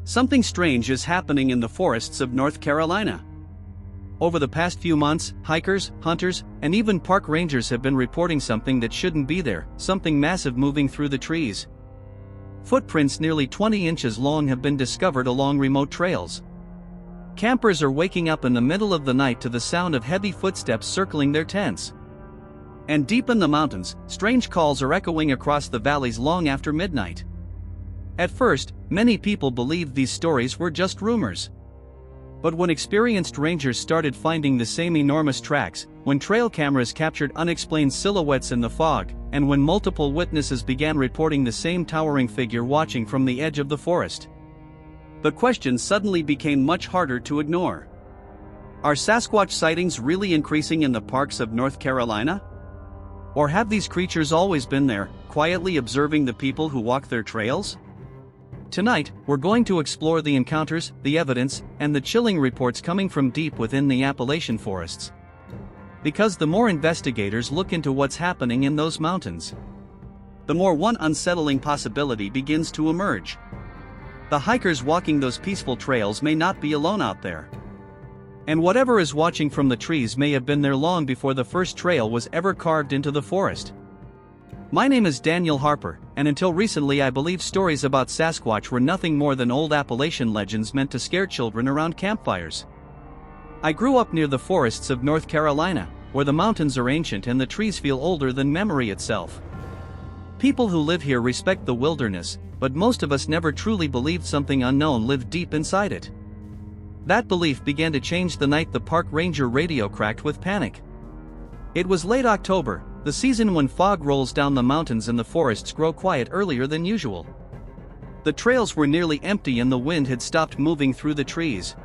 Something strange is happening in the forests of North Carolina. Over the past few months, hikers, hunters, and even park rangers have been reporting something that shouldn't be there, something massive moving through the trees. Footprints nearly 20 inches long have been discovered along remote trails. Campers are waking up in the middle of the night to the sound of heavy footsteps circling their tents. And deep in the mountains, strange calls are echoing across the valleys long after midnight. At first, many people believed these stories were just rumors. But when experienced rangers started finding the same enormous tracks, when trail cameras captured unexplained silhouettes in the fog, and when multiple witnesses began reporting the same towering figure watching from the edge of the forest, the question suddenly became much harder to ignore. Are Sasquatch sightings really increasing in the parks of North Carolina? Or have these creatures always been there, quietly observing the people who walk their trails? Tonight, we're going to explore the encounters, the evidence, and the chilling reports coming from deep within the Appalachian forests. Because the more investigators look into what's happening in those mountains, the more one unsettling possibility begins to emerge. The hikers walking those peaceful trails may not be alone out there. And whatever is watching from the trees may have been there long before the first trail was ever carved into the forest. My name is Daniel Harper, and until recently I believed stories about Sasquatch were nothing more than old Appalachian legends meant to scare children around campfires. I grew up near the forests of North Carolina, where the mountains are ancient and the trees feel older than memory itself. People who live here respect the wilderness, but most of us never truly believed something unknown lived deep inside it. That belief began to change the night the park ranger radio cracked with panic. It was late October, the season when fog rolls down the mountains and the forests grow quiet earlier than usual. The trails were nearly empty and the wind had stopped moving through the trees.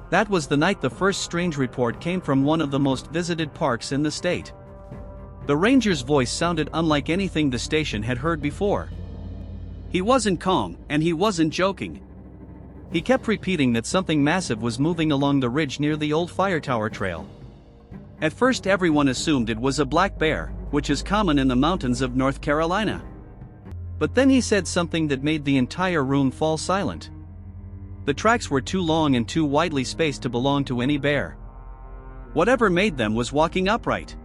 That was the night the first strange report came from one of the most visited parks in the state. The ranger's voice sounded unlike anything the station had heard before. He wasn't calm, and he wasn't joking. He kept repeating that something massive was moving along the ridge near the old fire tower trail. At first everyone assumed it was a black bear, which is common in the mountains of North Carolina. But then he said something that made the entire room fall silent. The tracks were too long and too widely spaced to belong to any bear. Whatever made them was walking upright.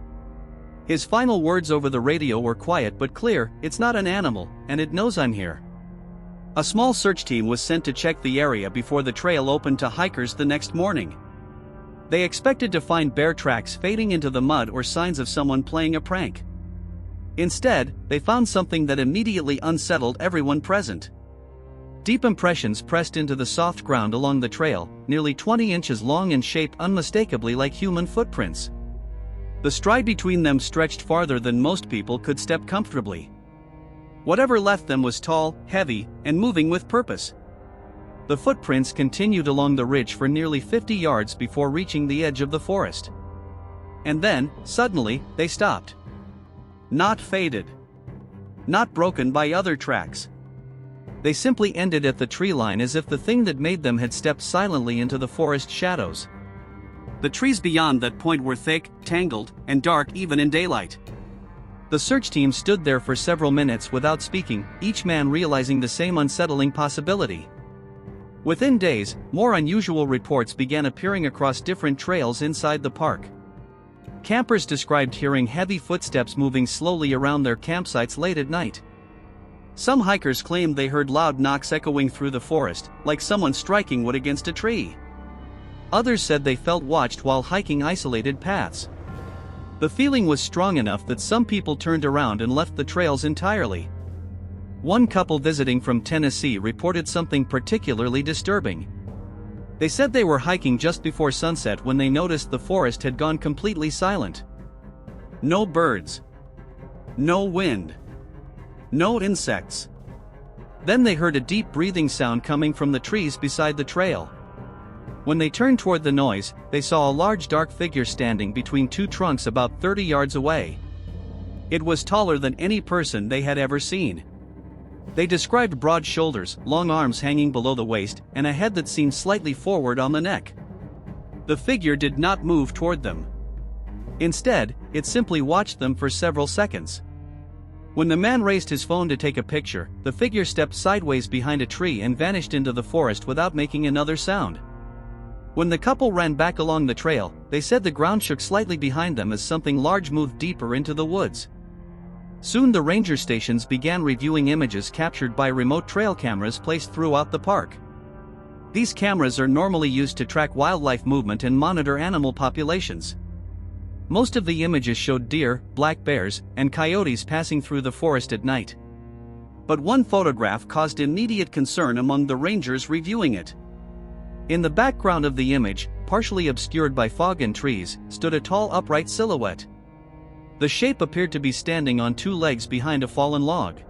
His final words over the radio were quiet but clear: "It's not an animal, and it knows I'm here." A small search team was sent to check the area before the trail opened to hikers the next morning. They expected to find bear tracks fading into the mud or signs of someone playing a prank. Instead, they found something that immediately unsettled everyone present. Deep impressions pressed into the soft ground along the trail, nearly 20 inches long and shaped unmistakably like human footprints. The stride between them stretched farther than most people could step comfortably. Whatever left them was tall, heavy, and moving with purpose. The footprints continued along the ridge for nearly 50 yards before reaching the edge of the forest. And then, suddenly, they stopped. Not faded. Not broken by other tracks. They simply ended at the tree line as if the thing that made them had stepped silently into the forest shadows. The trees beyond that point were thick, tangled, and dark even in daylight. The search team stood there for several minutes without speaking, each man realizing the same unsettling possibility. Within days, more unusual reports began appearing across different trails inside the park. Campers described hearing heavy footsteps moving slowly around their campsites late at night. Some hikers claimed they heard loud knocks echoing through the forest, like someone striking wood against a tree. Others said they felt watched while hiking isolated paths. The feeling was strong enough that some people turned around and left the trails entirely. One couple visiting from Tennessee reported something particularly disturbing. They said they were hiking just before sunset when they noticed the forest had gone completely silent. No birds. No wind. No insects. Then they heard a deep breathing sound coming from the trees beside the trail. When they turned toward the noise, they saw a large dark figure standing between two trunks about 30 yards away. It was taller than any person they had ever seen. They described broad shoulders, long arms hanging below the waist, and a head that seemed slightly forward on the neck. The figure did not move toward them. Instead, it simply watched them for several seconds. When the man raised his phone to take a picture, the figure stepped sideways behind a tree and vanished into the forest without making another sound. When the couple ran back along the trail, they said the ground shook slightly behind them as something large moved deeper into the woods. Soon the ranger stations began reviewing images captured by remote trail cameras placed throughout the park. These cameras are normally used to track wildlife movement and monitor animal populations. Most of the images showed deer, black bears, and coyotes passing through the forest at night. But one photograph caused immediate concern among the rangers reviewing it. In the background of the image, partially obscured by fog and trees, stood a tall upright silhouette. The shape appeared to be standing on two legs behind a fallen log.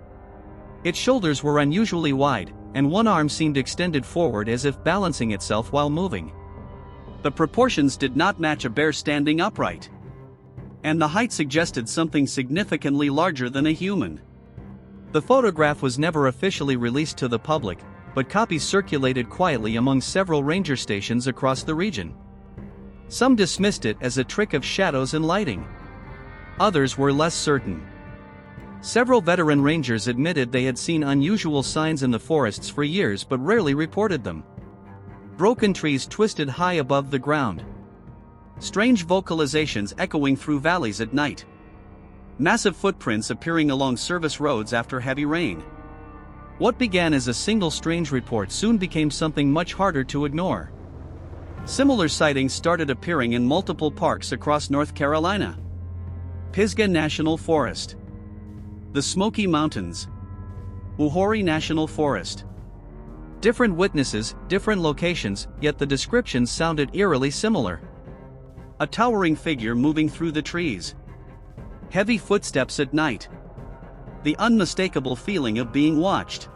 Its shoulders were unusually wide, and one arm seemed extended forward as if balancing itself while moving. The proportions did not match a bear standing upright, and the height suggested something significantly larger than a human. The photograph was never officially released to the public, but copies circulated quietly among several ranger stations across the region. Some dismissed it as a trick of shadows and lighting. Others were less certain. Several veteran rangers admitted they had seen unusual signs in the forests for years but rarely reported them. Broken trees twisted high above the ground. Strange vocalizations echoing through valleys at night. Massive footprints appearing along service roads after heavy rain. What began as a single strange report soon became something much harder to ignore. Similar sightings started appearing in multiple parks across North Carolina. Pisgah National Forest, the Smoky Mountains, Woken National Forest. Different witnesses, different locations, yet the descriptions sounded eerily similar. A towering figure moving through the trees. Heavy footsteps at night. The unmistakable feeling of being watched.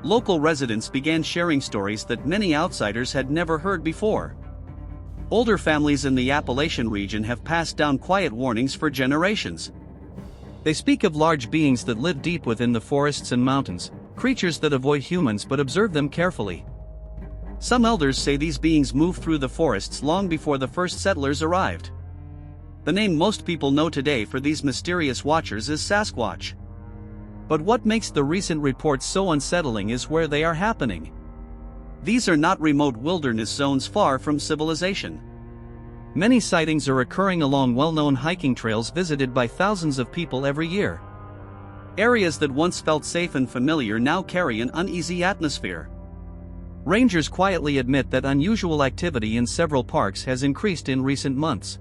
Local residents began sharing stories that many outsiders had never heard before. Older families in the Appalachian region have passed down quiet warnings for generations. They speak of large beings that live deep within the forests and mountains, creatures that avoid humans but observe them carefully. Some elders say these beings moved through the forests long before the first settlers arrived. The name most people know today for these mysterious watchers is Sasquatch. But what makes the recent reports so unsettling is where they are happening. These are not remote wilderness zones far from civilization. Many sightings are occurring along well-known hiking trails visited by thousands of people every year. Areas that once felt safe and familiar now carry an uneasy atmosphere. Rangers quietly admit that unusual activity in several parks has increased in recent months.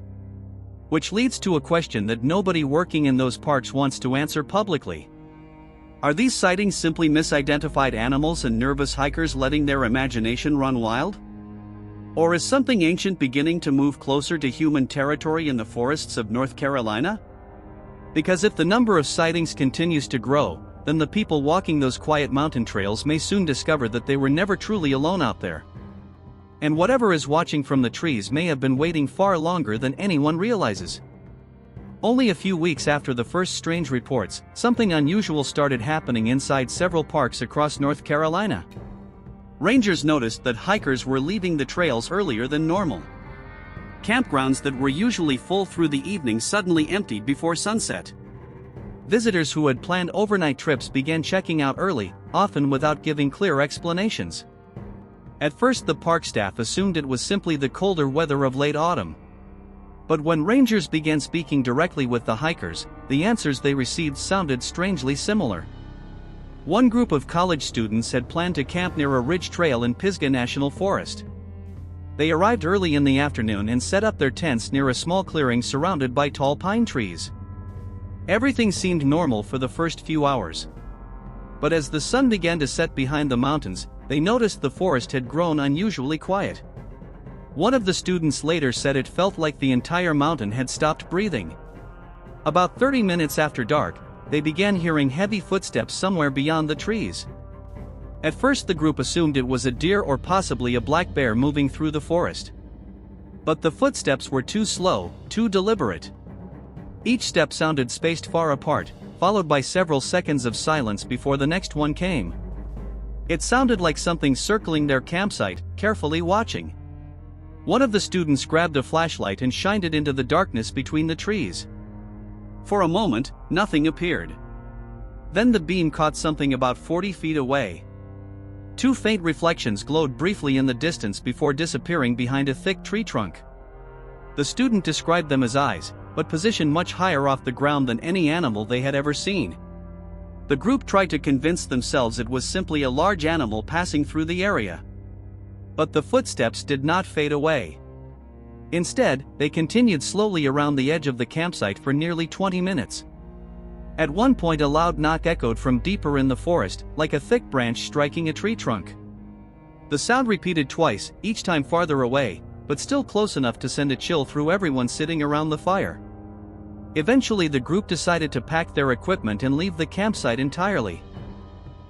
Which leads to a question that nobody working in those parks wants to answer publicly. Are these sightings simply misidentified animals and nervous hikers letting their imagination run wild? Or is something ancient beginning to move closer to human territory in the forests of North Carolina? Because if the number of sightings continues to grow, then the people walking those quiet mountain trails may soon discover that they were never truly alone out there. And whatever is watching from the trees may have been waiting far longer than anyone realizes. Only a few weeks after the first strange reports, something unusual started happening inside several parks across North Carolina. Rangers noticed that hikers were leaving the trails earlier than normal. Campgrounds that were usually full through the evening suddenly emptied before sunset. Visitors who had planned overnight trips began checking out early, often without giving clear explanations. At first the park staff assumed it was simply the colder weather of late autumn. But when rangers began speaking directly with the hikers, the answers they received sounded strangely similar. One group of college students had planned to camp near a ridge trail in Pisgah National Forest. They arrived early in the afternoon and set up their tents near a small clearing surrounded by tall pine trees. Everything seemed normal for the first few hours. But as the sun began to set behind the mountains, they noticed the forest had grown unusually quiet. One of the students later said it felt like the entire mountain had stopped breathing. About 30 minutes after dark, they began hearing heavy footsteps somewhere beyond the trees. At first the group assumed it was a deer or possibly a black bear moving through the forest. But the footsteps were too slow, too deliberate. Each step sounded spaced far apart, followed by several seconds of silence before the next one came. It sounded like something circling their campsite, carefully watching. One of the students grabbed a flashlight and shined it into the darkness between the trees. For a moment, nothing appeared. Then the beam caught something about 40 feet away. Two faint reflections glowed briefly in the distance before disappearing behind a thick tree trunk. The student described them as eyes, but positioned much higher off the ground than any animal they had ever seen. The group tried to convince themselves it was simply a large animal passing through the area. But the footsteps did not fade away. Instead, they continued slowly around the edge of the campsite for nearly 20 minutes. At one point a loud knock echoed from deeper in the forest, like a thick branch striking a tree trunk. The sound repeated twice, each time farther away, but still close enough to send a chill through everyone sitting around the fire. Eventually the group decided to pack their equipment and leave the campsite entirely.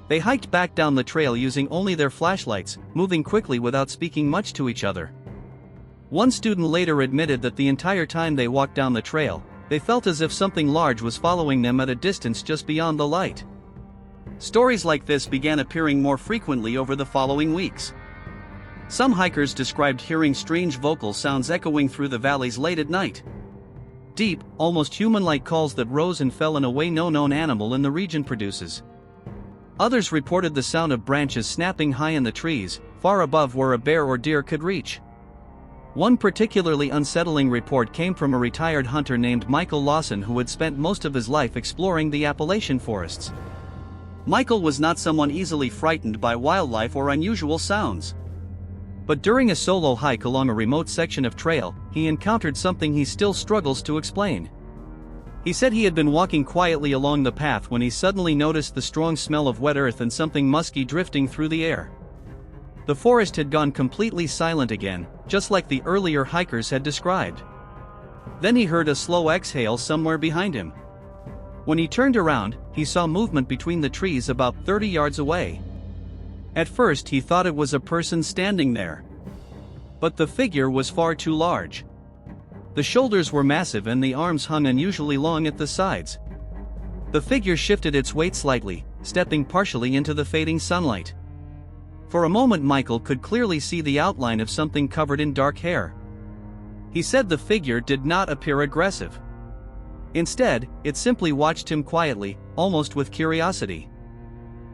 They hiked back down the trail using only their flashlights, moving quickly without speaking much to each other. One student later admitted that the entire time they walked down the trail, they felt as if something large was following them at a distance just beyond the light. Stories like this began appearing more frequently over the following weeks. Some hikers described hearing strange vocal sounds echoing through the valleys late at night. Deep, almost human-like calls that rose and fell in a way no known animal in the region produces. Others reported the sound of branches snapping high in the trees, far above where a bear or deer could reach. One particularly unsettling report came from a retired hunter named Michael Lawson who had spent most of his life exploring the Appalachian forests. Michael was not someone easily frightened by wildlife or unusual sounds. But during a solo hike along a remote section of trail, he encountered something he still struggles to explain. He said he had been walking quietly along the path when he suddenly noticed the strong smell of wet earth and something musky drifting through the air. The forest had gone completely silent again, just like the earlier hikers had described. Then he heard a slow exhale somewhere behind him. When he turned around, he saw movement between the trees about 30 yards away. At first he thought it was a person standing there. But the figure was far too large. The shoulders were massive and the arms hung unusually long at the sides. The figure shifted its weight slightly, stepping partially into the fading sunlight. For a moment Michael could clearly see the outline of something covered in dark hair. He said the figure did not appear aggressive. Instead, it simply watched him quietly, almost with curiosity.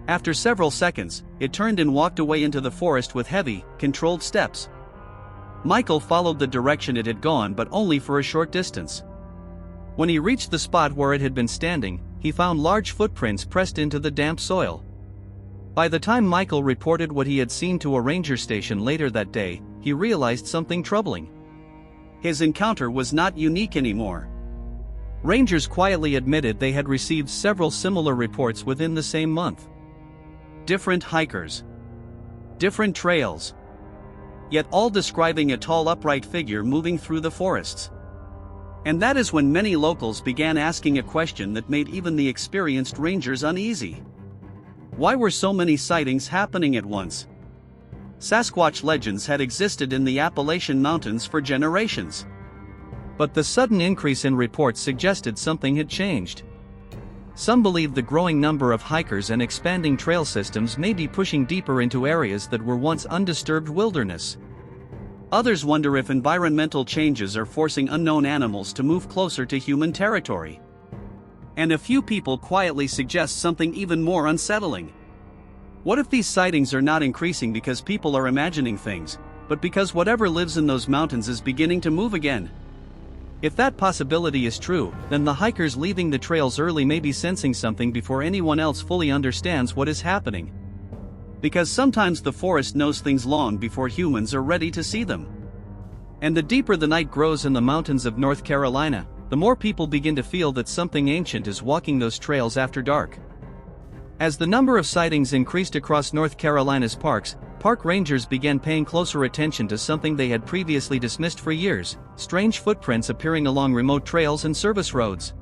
After several seconds, it turned and walked away into the forest with heavy, controlled steps. Michael followed the direction it had gone but only for a short distance. When he reached the spot where it had been standing, he found large footprints pressed into the damp soil. By the time Michael reported what he had seen to a ranger station later that day, he realized something troubling. His encounter was not unique anymore. Rangers quietly admitted they had received several similar reports within the same month. Different hikers. Different trails. Yet all describing a tall upright figure moving through the forests. And that is when many locals began asking a question that made even the experienced rangers uneasy. Why were so many sightings happening at once? Sasquatch legends had existed in the Appalachian Mountains for generations. But the sudden increase in reports suggested something had changed. Some believed the growing number of hikers and expanding trail systems may be pushing deeper into areas that were once undisturbed wilderness. Others wonder if environmental changes are forcing unknown animals to move closer to human territory. And a few people quietly suggest something even more unsettling. What if these sightings are not increasing because people are imagining things, but because whatever lives in those mountains is beginning to move again? If that possibility is true, then the hikers leaving the trails early may be sensing something before anyone else fully understands what is happening. Because sometimes the forest knows things long before humans are ready to see them. And the deeper the night grows in the mountains of North Carolina, the more people begin to feel that something ancient is walking those trails after dark. As the number of sightings increased across North Carolina's parks, park rangers began paying closer attention to something they had previously dismissed for years: strange footprints appearing along remote trails and service roads.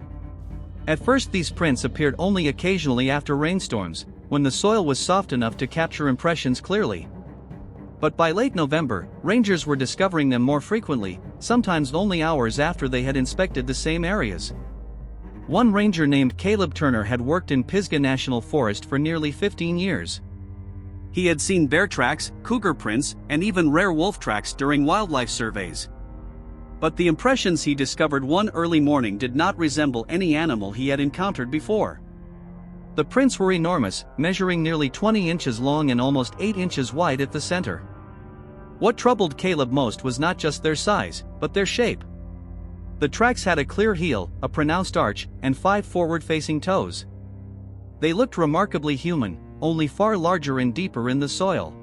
At first these prints appeared only occasionally after rainstorms, when the soil was soft enough to capture impressions clearly. But by late November, rangers were discovering them more frequently, sometimes only hours after they had inspected the same areas. One ranger named Caleb Turner had worked in Pisgah National Forest for nearly 15 years. He had seen bear tracks, cougar prints, and even rare wolf tracks during wildlife surveys. But the impressions he discovered one early morning did not resemble any animal he had encountered before. The prints were enormous, measuring nearly 20 inches long and almost 8 inches wide at the center. What troubled Caleb most was not just their size, but their shape. The tracks had a clear heel, a pronounced arch, and 5 forward-facing toes. They looked remarkably human, only far larger and deeper in the soil.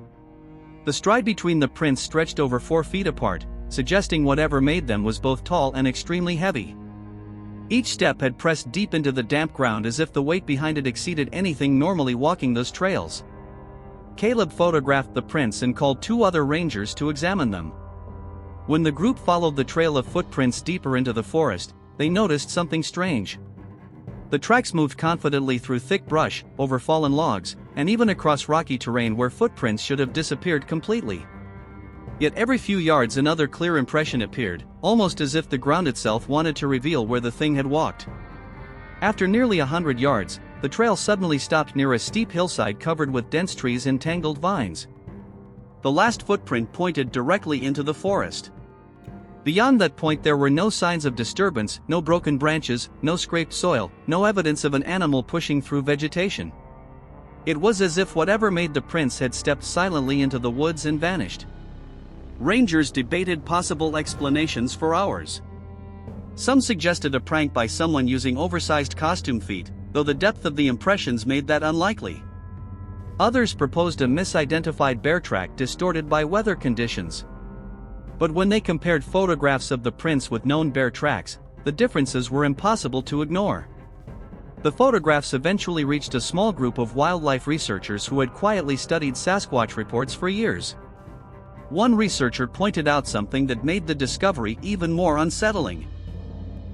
The stride between the prints stretched over 4 feet apart, suggesting whatever made them was both tall and extremely heavy. Each step had pressed deep into the damp ground as if the weight behind it exceeded anything normally walking those trails. Caleb photographed the prints and called 2 other rangers to examine them. When the group followed the trail of footprints deeper into the forest, they noticed something strange. The tracks moved confidently through thick brush, over fallen logs, and even across rocky terrain where footprints should have disappeared completely. Yet every few yards another clear impression appeared, almost as if the ground itself wanted to reveal where the thing had walked. After nearly 100 yards, the trail suddenly stopped near a steep hillside covered with dense trees and tangled vines. The last footprint pointed directly into the forest. Beyond that point there were no signs of disturbance, no broken branches, no scraped soil, no evidence of an animal pushing through vegetation. It was as if whatever made the prints had stepped silently into the woods and vanished. Rangers debated possible explanations for hours. Some suggested a prank by someone using oversized costume feet, though the depth of the impressions made that unlikely. Others proposed a misidentified bear track distorted by weather conditions. But when they compared photographs of the prints with known bear tracks, the differences were impossible to ignore. The photographs eventually reached a small group of wildlife researchers who had quietly studied Sasquatch reports for years. One researcher pointed out something that made the discovery even more unsettling.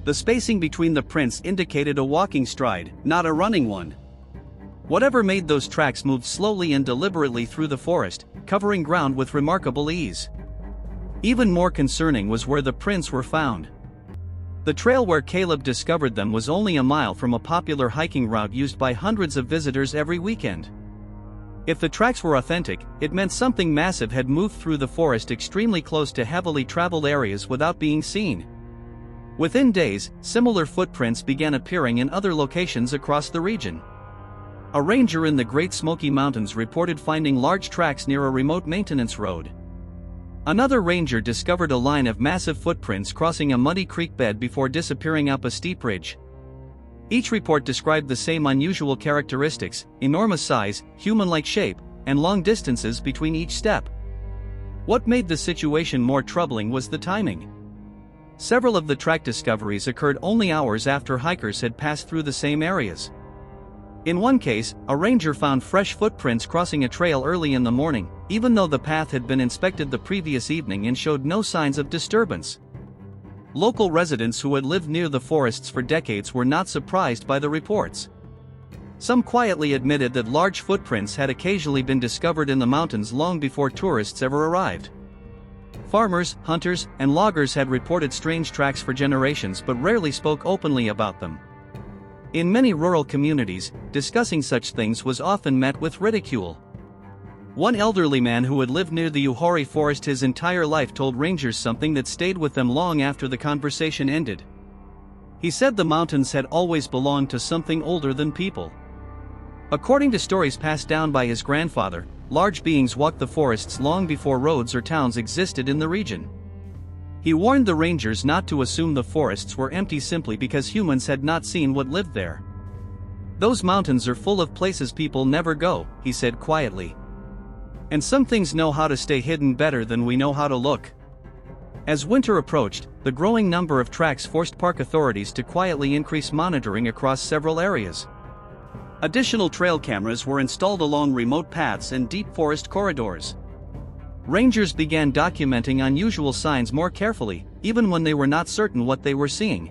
The spacing between the prints indicated a walking stride, not a running one. Whatever made those tracks moved slowly and deliberately through the forest, covering ground with remarkable ease. Even more concerning was where the prints were found. The trail where Caleb discovered them was only a mile from a popular hiking route used by hundreds of visitors every weekend. If the tracks were authentic, it meant something massive had moved through the forest extremely close to heavily traveled areas without being seen. Within days, similar footprints began appearing in other locations across the region. A ranger in the Great Smoky Mountains reported finding large tracks near a remote maintenance road. Another ranger discovered a line of massive footprints crossing a muddy creek bed before disappearing up a steep ridge. Each report described the same unusual characteristics: enormous size, human-like shape, and long distances between each step. What made the situation more troubling was the timing. Several of the track discoveries occurred only hours after hikers had passed through the same areas. In one case, a ranger found fresh footprints crossing a trail early in the morning, even though the path had been inspected the previous evening and showed no signs of disturbance. Local residents who had lived near the forests for decades were not surprised by the reports. Some quietly admitted that large footprints had occasionally been discovered in the mountains long before tourists ever arrived. Farmers, hunters, and loggers had reported strange tracks for generations but rarely spoke openly about them. In many rural communities, discussing such things was often met with ridicule. One elderly man who had lived near the Uhori forest his entire life told rangers something that stayed with them long after the conversation ended. He said the mountains had always belonged to something older than people. According to stories passed down by his grandfather, large beings walked the forests long before roads or towns existed in the region. He warned the rangers not to assume the forests were empty simply because humans had not seen what lived there. "Those mountains are full of places people never go," he said quietly. "And some things know how to stay hidden better than we know how to look." As winter approached, the growing number of tracks forced park authorities to quietly increase monitoring across several areas. Additional trail cameras were installed along remote paths and deep forest corridors. Rangers began documenting unusual signs more carefully, even when they were not certain what they were seeing.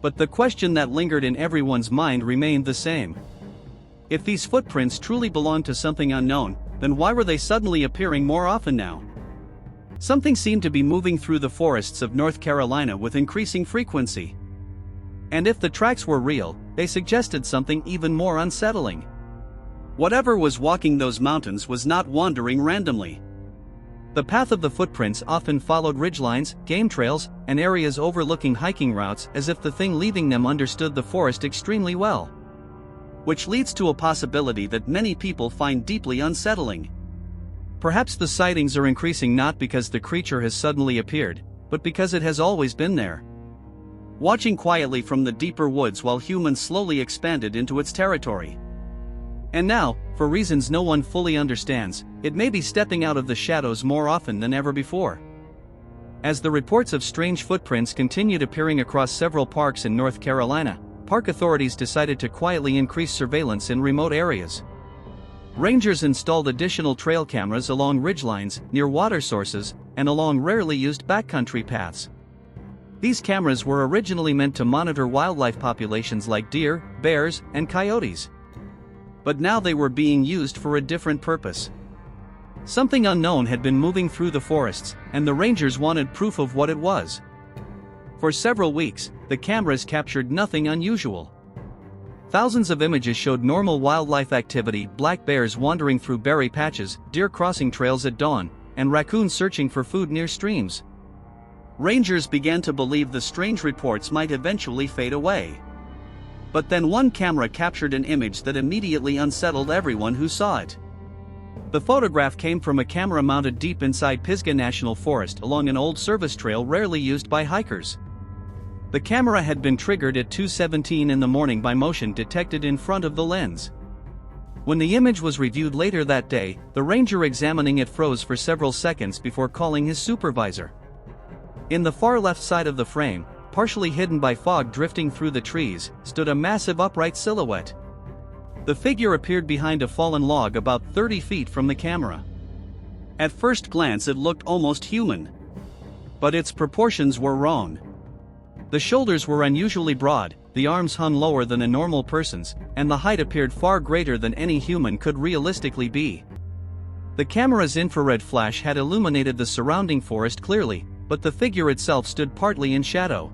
But the question that lingered in everyone's mind remained the same. If these footprints truly belonged to something unknown, then why were they suddenly appearing more often now? Something seemed to be moving through the forests of North Carolina with increasing frequency. And if the tracks were real, they suggested something even more unsettling. Whatever was walking those mountains was not wandering randomly. The path of the footprints often followed ridgelines, game trails, and areas overlooking hiking routes, as if the thing leaving them understood the forest extremely well. which leads to a possibility that many people find deeply unsettling. Perhaps the sightings are increasing not because the creature has suddenly appeared, but because it has always been there, watching quietly from the deeper woods while humans slowly expanded into its territory. And now, for reasons no one fully understands, it may be stepping out of the shadows more often than ever before. As the reports of strange footprints continued appearing across several parks in North Carolina, park authorities decided to quietly increase surveillance in remote areas. Rangers installed additional trail cameras along ridgelines, near water sources, and along rarely used backcountry paths. These cameras were originally meant to monitor wildlife populations like deer, bears, and coyotes. But now they were being used for a different purpose. Something unknown had been moving through the forests, and the rangers wanted proof of what it was. For several weeks, the cameras captured nothing unusual. Thousands of images showed normal wildlife activity: black bears wandering through berry patches, deer crossing trails at dawn, and raccoons searching for food near streams. Rangers began to believe the strange reports might eventually fade away. But then one camera captured an image that immediately unsettled everyone who saw it. The photograph came from a camera mounted deep inside Pisgah National Forest along an old service trail rarely used by hikers. The camera had been triggered at 2:17 in the morning by motion detected in front of the lens. When the image was reviewed later that day, the ranger examining it froze for several seconds before calling his supervisor. In the far left side of the frame, partially hidden by fog drifting through the trees, stood a massive upright silhouette. The figure appeared behind a fallen log about 30 feet from the camera. At first glance it looked almost human. But its proportions were wrong. The shoulders were unusually broad, the arms hung lower than a normal person's, and the height appeared far greater than any human could realistically be. The camera's infrared flash had illuminated the surrounding forest clearly, but the figure itself stood partly in shadow.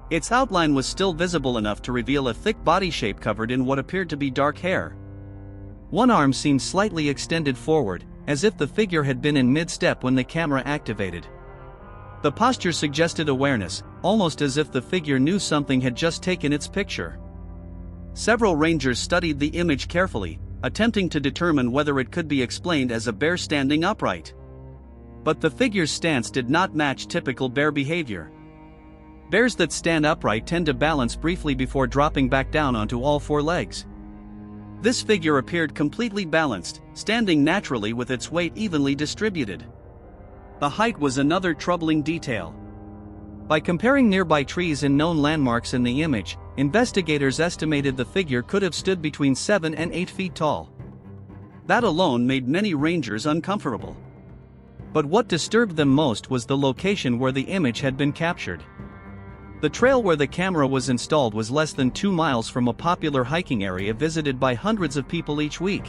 Its outline was still visible enough to reveal a thick body shape covered in what appeared to be dark hair. One arm seemed slightly extended forward, as if the figure had been in mid-step when the camera activated. The posture suggested awareness, almost as if the figure knew something had just taken its picture. Several rangers studied the image carefully, attempting to determine whether it could be explained as a bear standing upright. But the figure's stance did not match typical bear behavior. Bears that stand upright tend to balance briefly before dropping back down onto all four legs. This figure appeared completely balanced, standing naturally with its weight evenly distributed. The height was another troubling detail. By comparing nearby trees and known landmarks in the image, investigators estimated the figure could have stood between 7 and 8 feet tall. That alone made many rangers uncomfortable. But what disturbed them most was the location where the image had been captured. The trail where the camera was installed was less than 2 miles from a popular hiking area visited by hundreds of people each week.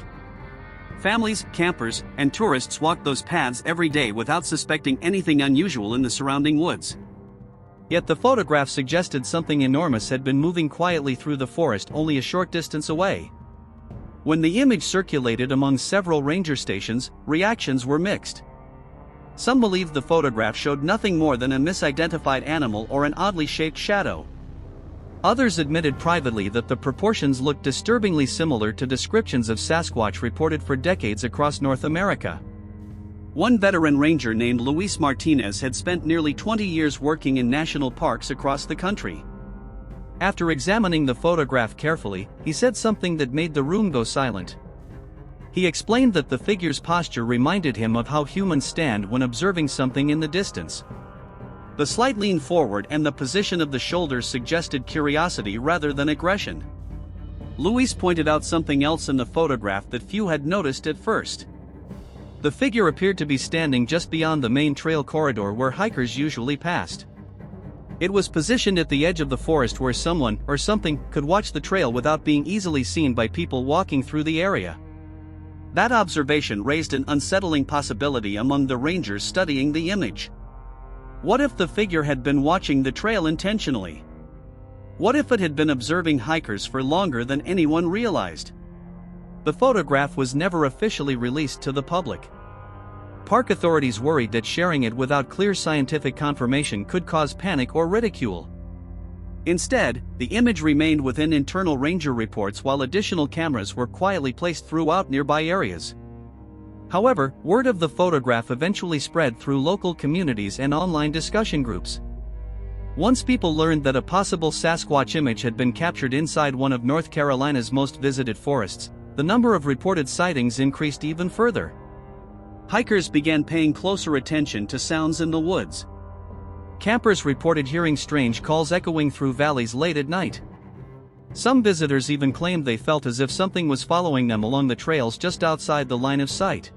Families, campers, and tourists walked those paths every day without suspecting anything unusual in the surrounding woods. Yet the photograph suggested something enormous had been moving quietly through the forest only a short distance away. When the image circulated among several ranger stations, reactions were mixed. Some believed the photograph showed nothing more than a misidentified animal or an oddly shaped shadow. Others admitted privately that the proportions looked disturbingly similar to descriptions of Sasquatch reported for decades across North America. One veteran ranger named Luis Martinez had spent nearly 20 years working in national parks across the country. After examining the photograph carefully, he said something that made the room go silent. He explained that the figure's posture reminded him of how humans stand when observing something in the distance. The slight lean forward and the position of the shoulders suggested curiosity rather than aggression. Luis pointed out something else in the photograph that few had noticed at first. The figure appeared to be standing just beyond the main trail corridor where hikers usually passed. It was positioned at the edge of the forest where someone or something could watch the trail without being easily seen by people walking through the area. That observation raised an unsettling possibility among the rangers studying the image. What if the figure had been watching the trail intentionally? What if it had been observing hikers for longer than anyone realized? The photograph was never officially released to the public. Park authorities worried that sharing it without clear scientific confirmation could cause panic or ridicule. Instead, the image remained within internal ranger reports while additional cameras were quietly placed throughout nearby areas. However, word of the photograph eventually spread through local communities and online discussion groups. Once people learned that a possible Sasquatch image had been captured inside one of North Carolina's most visited forests, the number of reported sightings increased even further. Hikers began paying closer attention to sounds in the woods. Campers reported hearing strange calls echoing through valleys late at night. Some visitors even claimed they felt as if something was following them along the trails just outside the line of sight.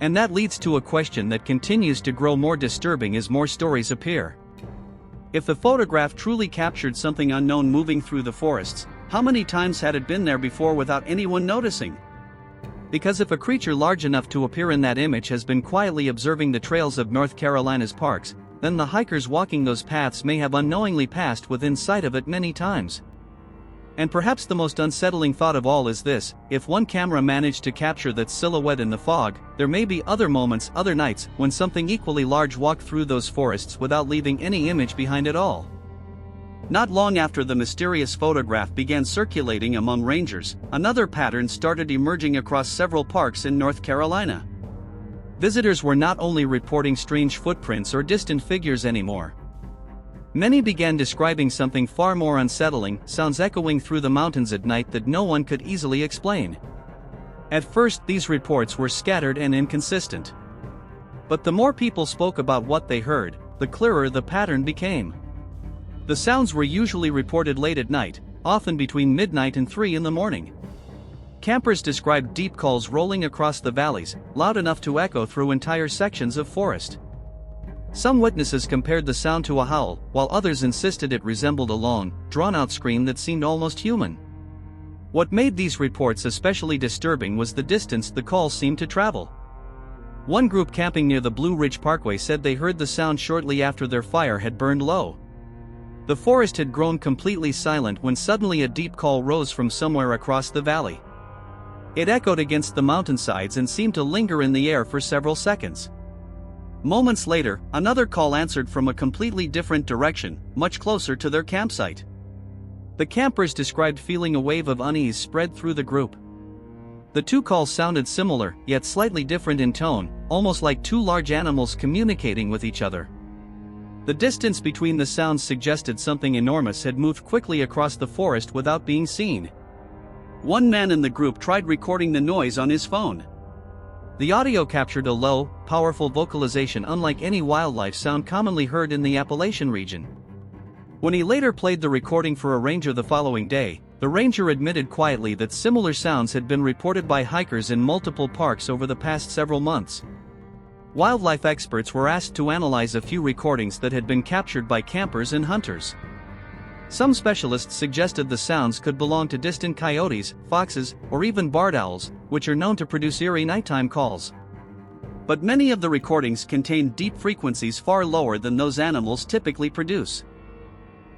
And that leads to a question that continues to grow more disturbing as more stories appear. If the photograph truly captured something unknown moving through the forests, how many times had it been there before without anyone noticing? Because if a creature large enough to appear in that image has been quietly observing the trails of North Carolina's parks, then the hikers walking those paths may have unknowingly passed within sight of it many times. And perhaps the most unsettling thought of all is this: if one camera managed to capture that silhouette in the fog, there may be other moments, other nights, when something equally large walked through those forests without leaving any image behind at all. Not long after the mysterious photograph began circulating among rangers, another pattern started emerging across several parks in North Carolina. Visitors were not only reporting strange footprints or distant figures anymore. Many began describing something far more unsettling, sounds echoing through the mountains at night that no one could easily explain. At first, these reports were scattered and inconsistent. But the more people spoke about what they heard, the clearer the pattern became. The sounds were usually reported late at night, often between midnight and 3 in the morning. Campers described deep calls rolling across the valleys, loud enough to echo through entire sections of forest. Some witnesses compared the sound to a howl, while others insisted it resembled a long, drawn-out scream that seemed almost human. What made these reports especially disturbing was the distance the calls seemed to travel. One group camping near the Blue Ridge Parkway said they heard the sound shortly after their fire had burned low. The forest had grown completely silent when suddenly a deep call rose from somewhere across the valley. It echoed against the mountainsides and seemed to linger in the air for several seconds. Moments later, another call answered from a completely different direction, much closer to their campsite. The campers described feeling a wave of unease spread through the group. The two calls sounded similar, yet slightly different in tone, almost like two large animals communicating with each other. The distance between the sounds suggested something enormous had moved quickly across the forest without being seen. One man in the group tried recording the noise on his phone. The audio captured a low, powerful vocalization unlike any wildlife sound commonly heard in the Appalachian region. When he later played the recording for a ranger the following day, the ranger admitted quietly that similar sounds had been reported by hikers in multiple parks over the past several months. Wildlife experts were asked to analyze a few recordings that had been captured by campers and hunters. Some specialists suggested the sounds could belong to distant coyotes, foxes, or even barred owls, which are known to produce eerie nighttime calls. But many of the recordings contained deep frequencies far lower than those animals typically produce.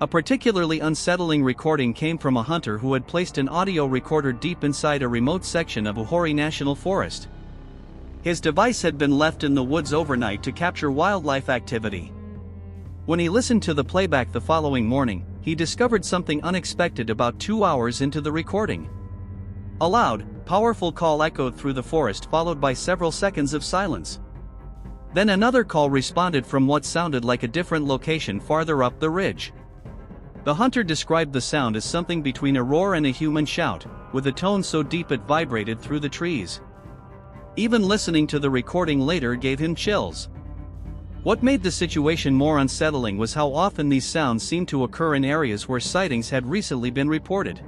A particularly unsettling recording came from a hunter who had placed an audio recorder deep inside a remote section of Uhori National Forest. His device had been left in the woods overnight to capture wildlife activity. When he listened to the playback the following morning, he discovered something unexpected about 2 hours into the recording. A loud, powerful call echoed through the forest, followed by several seconds of silence. Then another call responded from what sounded like a different location farther up the ridge. The hunter described the sound as something between a roar and a human shout, with a tone so deep it vibrated through the trees. Even listening to the recording later gave him chills. What made the situation more unsettling was how often these sounds seemed to occur in areas where sightings had recently been reported.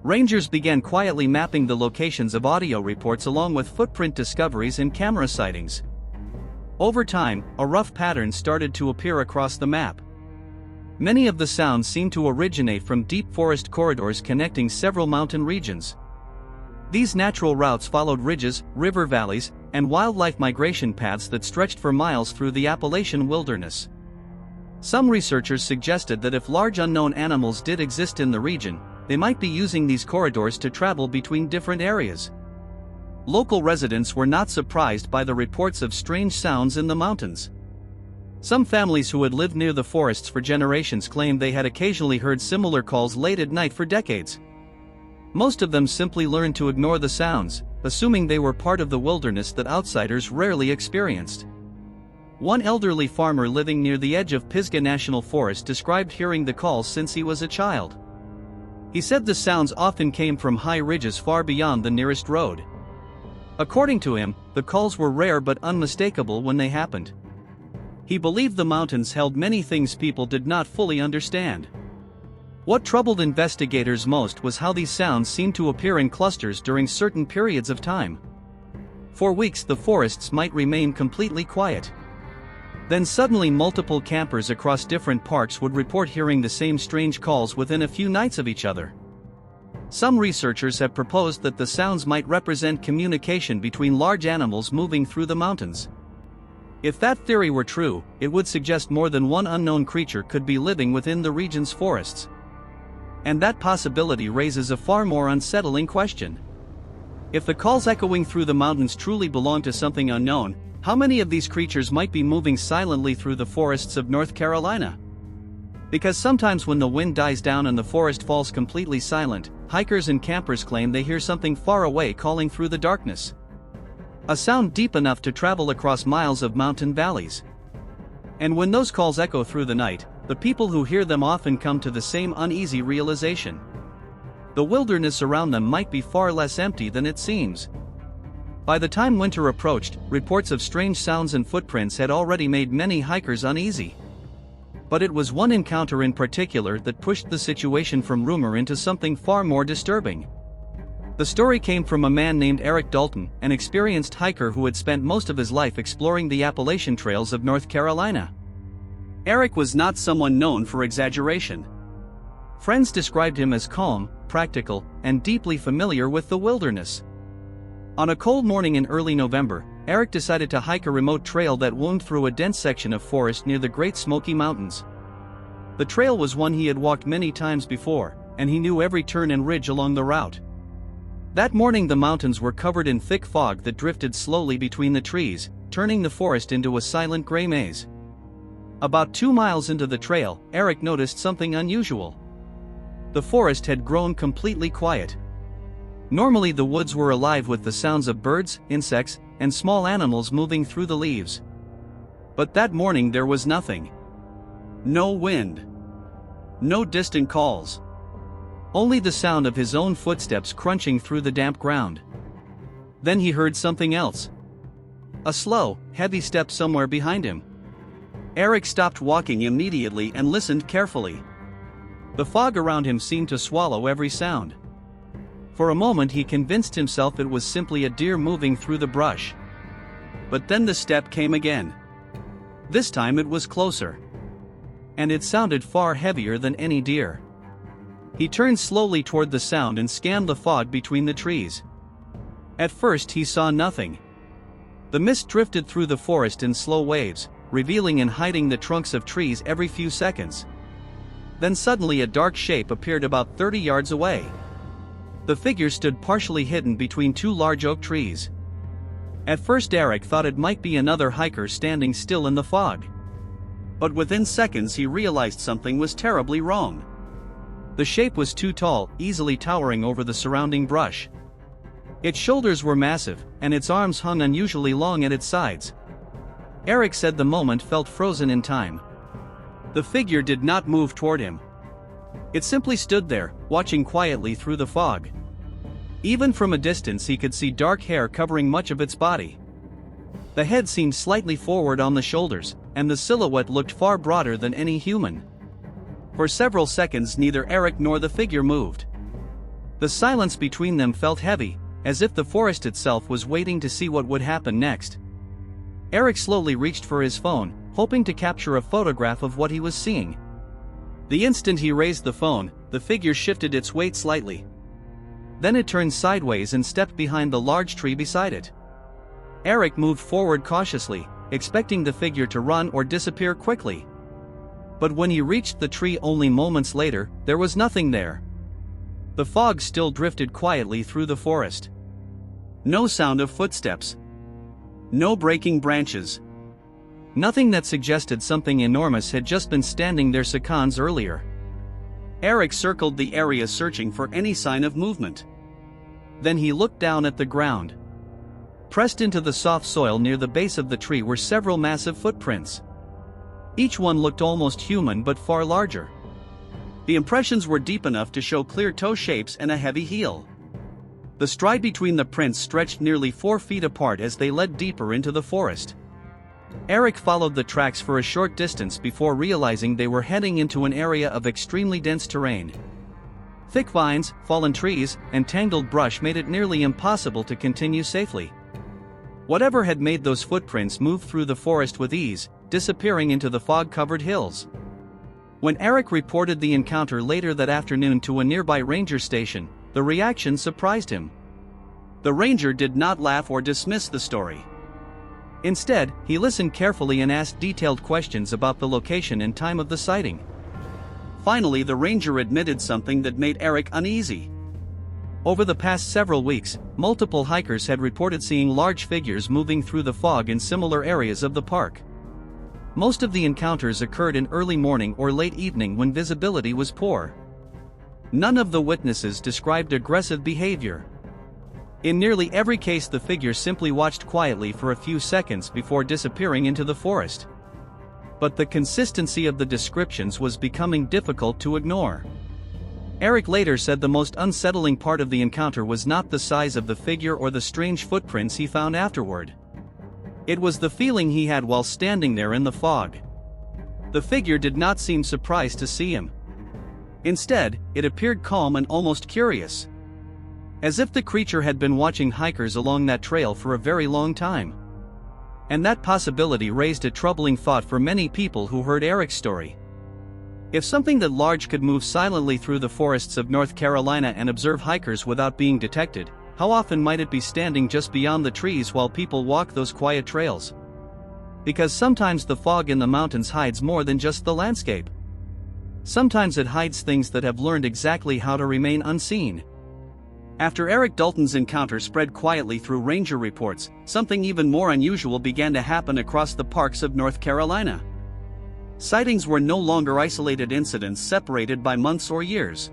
Rangers began quietly mapping the locations of audio reports along with footprint discoveries and camera sightings. Over time, a rough pattern started to appear across the map. Many of the sounds seemed to originate from deep forest corridors connecting several mountain regions. These natural routes followed ridges, river valleys, and wildlife migration paths that stretched for miles through the Appalachian wilderness. Some researchers suggested that if large unknown animals did exist in the region, they might be using these corridors to travel between different areas. Local residents were not surprised by the reports of strange sounds in the mountains. Some families who had lived near the forests for generations claimed they had occasionally heard similar calls late at night for decades. Most of them simply learned to ignore the sounds, assuming they were part of the wilderness that outsiders rarely experienced. One elderly farmer living near the edge of Pisgah National Forest described hearing the calls since he was a child. He said the sounds often came from high ridges far beyond the nearest road. According to him, the calls were rare but unmistakable when they happened. He believed the mountains held many things people did not fully understand. What troubled investigators most was how these sounds seemed to appear in clusters during certain periods of time. For weeks the forests might remain completely quiet. Then suddenly multiple campers across different parks would report hearing the same strange calls within a few nights of each other. Some researchers have proposed that the sounds might represent communication between large animals moving through the mountains. If that theory were true, it would suggest more than one unknown creature could be living within the region's forests. And that possibility raises a far more unsettling question. If the calls echoing through the mountains truly belong to something unknown, how many of these creatures might be moving silently through the forests of North Carolina? Because sometimes when the wind dies down and the forest falls completely silent, hikers and campers claim they hear something far away calling through the darkness. A sound deep enough to travel across miles of mountain valleys. And when those calls echo through the night, the people who hear them often come to the same uneasy realization. The wilderness around them might be far less empty than it seems. By the time winter approached, reports of strange sounds and footprints had already made many hikers uneasy. But it was one encounter in particular that pushed the situation from rumor into something far more disturbing. The story came from a man named Eric Dalton, an experienced hiker who had spent most of his life exploring the Appalachian trails of North Carolina. Eric was not someone known for exaggeration. Friends described him as calm, practical, and deeply familiar with the wilderness. On a cold morning in early November, Eric decided to hike a remote trail that wound through a dense section of forest near the Great Smoky Mountains. The trail was one he had walked many times before, and he knew every turn and ridge along the route. That morning the mountains were covered in thick fog that drifted slowly between the trees, turning the forest into a silent gray maze. About 2 miles into the trail, Eric noticed something unusual. The forest had grown completely quiet. Normally the woods were alive with the sounds of birds, insects, and small animals moving through the leaves. But that morning there was nothing. No wind. No distant calls. Only the sound of his own footsteps crunching through the damp ground. Then he heard something else. A slow, heavy step somewhere behind him. Eric stopped walking immediately and listened carefully. The fog around him seemed to swallow every sound. For a moment he convinced himself it was simply a deer moving through the brush. But then the step came again. This time it was closer. And it sounded far heavier than any deer. He turned slowly toward the sound and scanned the fog between the trees. At first he saw nothing. The mist drifted through the forest in slow waves, revealing and hiding the trunks of trees every few seconds. Then suddenly a dark shape appeared about 30 yards away. The figure stood partially hidden between 2 large oak trees. At first Eric thought it might be another hiker standing still in the fog. But within seconds he realized something was terribly wrong. The shape was too tall, easily towering over the surrounding brush. Its shoulders were massive, and its arms hung unusually long at its sides. Eric said the moment felt frozen in time. The figure did not move toward him. It simply stood there, watching quietly through the fog. Even from a distance he could see dark hair covering much of its body. The head seemed slightly forward on the shoulders, and the silhouette looked far broader than any human. For several seconds neither Eric nor the figure moved. The silence between them felt heavy, as if the forest itself was waiting to see what would happen next. Eric slowly reached for his phone, hoping to capture a photograph of what he was seeing. The instant he raised the phone, the figure shifted its weight slightly. Then it turned sideways and stepped behind the large tree beside it. Eric moved forward cautiously, expecting the figure to run or disappear quickly. But when he reached the tree only moments later, there was nothing there. The fog still drifted quietly through the forest. No sound of footsteps. No breaking branches. Nothing that suggested something enormous had just been standing there seconds earlier. Eric circled the area searching for any sign of movement. Then he looked down at the ground. Pressed into the soft soil near the base of the tree were several massive footprints. Each one looked almost human but far larger. The impressions were deep enough to show clear toe shapes and a heavy heel. The stride between the prints stretched nearly 4 feet apart as they led deeper into the forest. Eric followed the tracks for a short distance before realizing they were heading into an area of extremely dense terrain. Thick vines, fallen trees, and tangled brush made it nearly impossible to continue safely. Whatever had made those footprints move through the forest with ease, disappearing into the fog-covered hills. When Eric reported the encounter later that afternoon to a nearby ranger station, the reaction surprised him. The ranger did not laugh or dismiss the story. Instead, he listened carefully and asked detailed questions about the location and time of the sighting. Finally, the ranger admitted something that made Eric uneasy. Over the past several weeks, multiple hikers had reported seeing large figures moving through the fog in similar areas of the park. Most of the encounters occurred in early morning or late evening when visibility was poor. None of the witnesses described aggressive behavior. In nearly every case, the figure simply watched quietly for a few seconds before disappearing into the forest. But the consistency of the descriptions was becoming difficult to ignore. Eric later said the most unsettling part of the encounter was not the size of the figure or the strange footprints he found afterward. It was the feeling he had while standing there in the fog. The figure did not seem surprised to see him. Instead, it appeared calm and almost curious. As if the creature had been watching hikers along that trail for a very long time. And that possibility raised a troubling thought for many people who heard Eric's story. If something that large could move silently through the forests of North Carolina and observe hikers without being detected, how often might it be standing just beyond the trees while people walk those quiet trails? Because sometimes the fog in the mountains hides more than just the landscape. Sometimes it hides things that have learned exactly how to remain unseen. After Eric Dalton's encounter spread quietly through ranger reports, something even more unusual began to happen across the parks of North Carolina. Sightings were no longer isolated incidents separated by months or years.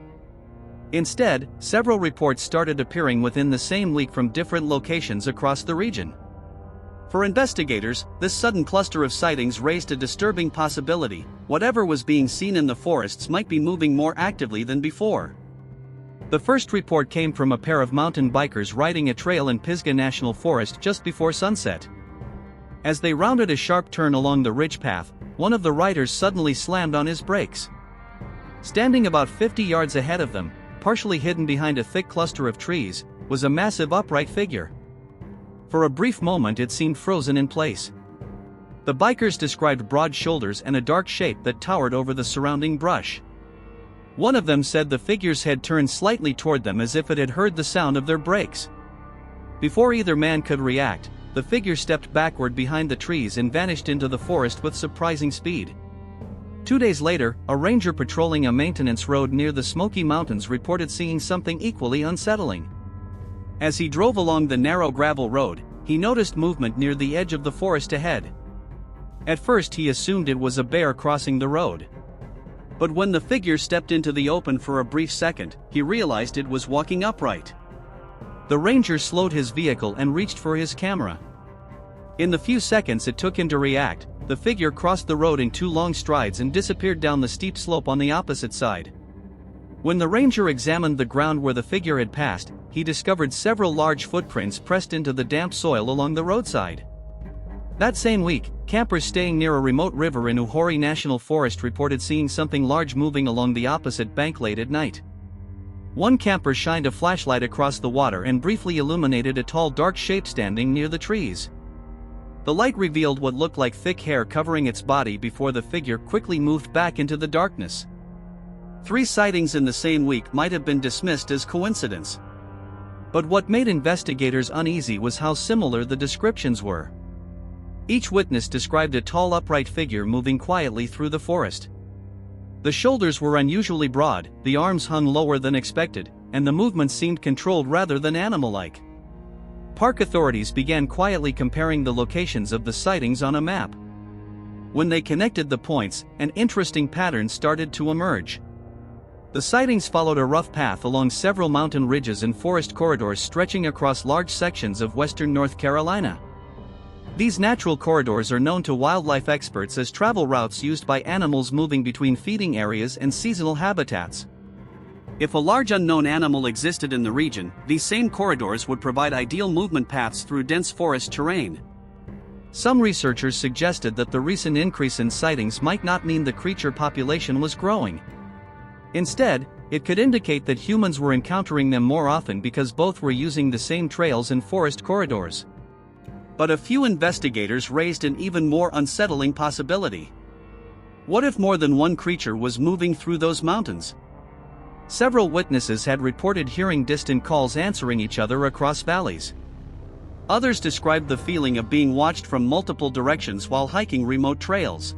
Instead, several reports started appearing within the same week from different locations across the region. For investigators, this sudden cluster of sightings raised a disturbing possibility: whatever was being seen in the forests might be moving more actively than before. The first report came from a pair of mountain bikers riding a trail in Pisgah National Forest just before sunset. As they rounded a sharp turn along the ridge path, one of the riders suddenly slammed on his brakes. Standing about 50 yards ahead of them, partially hidden behind a thick cluster of trees, was a massive upright figure. For a brief moment it seemed frozen in place. The bikers described broad shoulders and a dark shape that towered over the surrounding brush. One of them said the figure's head turned slightly toward them as if it had heard the sound of their brakes. Before either man could react, the figure stepped backward behind the trees and vanished into the forest with surprising speed. 2 days later, a ranger patrolling a maintenance road near the Smoky Mountains reported seeing something equally unsettling. As he drove along the narrow gravel road, he noticed movement near the edge of the forest ahead. At first he assumed it was a bear crossing the road. But when the figure stepped into the open for a brief second, he realized it was walking upright. The ranger slowed his vehicle and reached for his camera. In the few seconds it took him to react, the figure crossed the road in 2 long strides and disappeared down the steep slope on the opposite side. When the ranger examined the ground where the figure had passed, he discovered several large footprints pressed into the damp soil along the roadside. That same week, campers staying near a remote river in Uhori National Forest reported seeing something large moving along the opposite bank late at night. One camper shined a flashlight across the water and briefly illuminated a tall dark shape standing near the trees. The light revealed what looked like thick hair covering its body before the figure quickly moved back into the darkness. 3 sightings in the same week might have been dismissed as coincidence. But what made investigators uneasy was how similar the descriptions were. Each witness described a tall upright figure moving quietly through the forest. The shoulders were unusually broad, the arms hung lower than expected, and the movement seemed controlled rather than animal-like. Park authorities began quietly comparing the locations of the sightings on a map. When they connected the points, an interesting pattern started to emerge. The sightings followed a rough path along several mountain ridges and forest corridors stretching across large sections of western North Carolina. These natural corridors are known to wildlife experts as travel routes used by animals moving between feeding areas and seasonal habitats. If a large unknown animal existed in the region, these same corridors would provide ideal movement paths through dense forest terrain. Some researchers suggested that the recent increase in sightings might not mean the creature population was growing. Instead, it could indicate that humans were encountering them more often because both were using the same trails and forest corridors. But a few investigators raised an even more unsettling possibility. What if more than one creature was moving through those mountains? Several witnesses had reported hearing distant calls answering each other across valleys. Others described the feeling of being watched from multiple directions while hiking remote trails.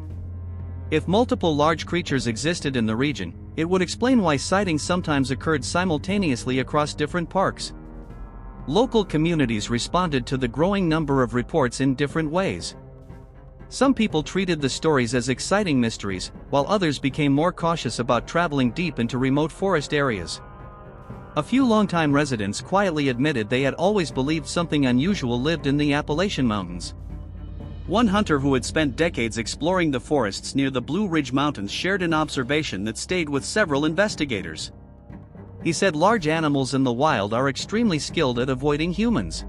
If multiple large creatures existed in the region, it would explain why sightings sometimes occurred simultaneously across different parks. Local communities responded to the growing number of reports in different ways. Some people treated the stories as exciting mysteries, while others became more cautious about traveling deep into remote forest areas. A few longtime residents quietly admitted they had always believed something unusual lived in the Appalachian Mountains. One hunter who had spent decades exploring the forests near the Blue Ridge Mountains shared an observation that stayed with several investigators. He said large animals in the wild are extremely skilled at avoiding humans.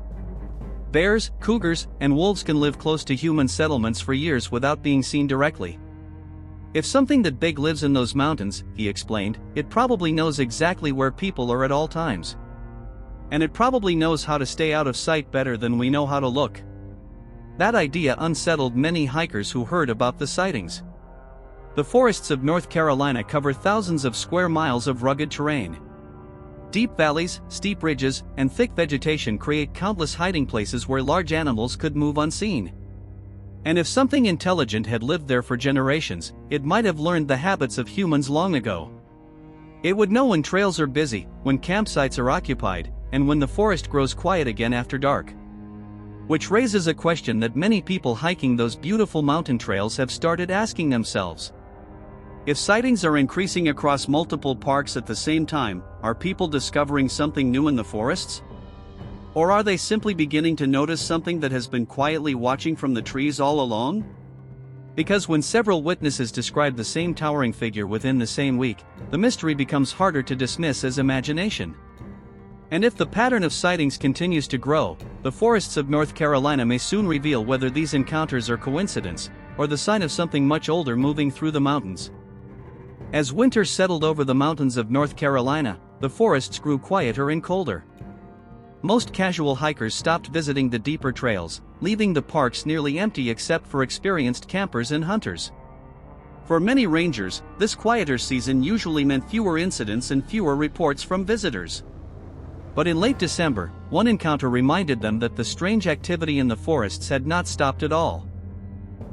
Bears, cougars, and wolves can live close to human settlements for years without being seen directly. If something that big lives in those mountains, he explained, it probably knows exactly where people are at all times. And it probably knows how to stay out of sight better than we know how to look. That idea unsettled many hikers who heard about the sightings. The forests of North Carolina cover thousands of square miles of rugged terrain. Deep valleys, steep ridges, and thick vegetation create countless hiding places where large animals could move unseen. And if something intelligent had lived there for generations, it might have learned the habits of humans long ago. It would know when trails are busy, when campsites are occupied, and when the forest grows quiet again after dark. Which raises a question that many people hiking those beautiful mountain trails have started asking themselves. If sightings are increasing across multiple parks at the same time, are people discovering something new in the forests? Or are they simply beginning to notice something that has been quietly watching from the trees all along? Because when several witnesses describe the same towering figure within the same week, the mystery becomes harder to dismiss as imagination. And if the pattern of sightings continues to grow, the forests of North Carolina may soon reveal whether these encounters are coincidence, or the sign of something much older moving through the mountains. As winter settled over the mountains of North Carolina, the forests grew quieter and colder. Most casual hikers stopped visiting the deeper trails, leaving the parks nearly empty except for experienced campers and hunters. For many rangers, this quieter season usually meant fewer incidents and fewer reports from visitors. But in late December, one encounter reminded them that the strange activity in the forests had not stopped at all.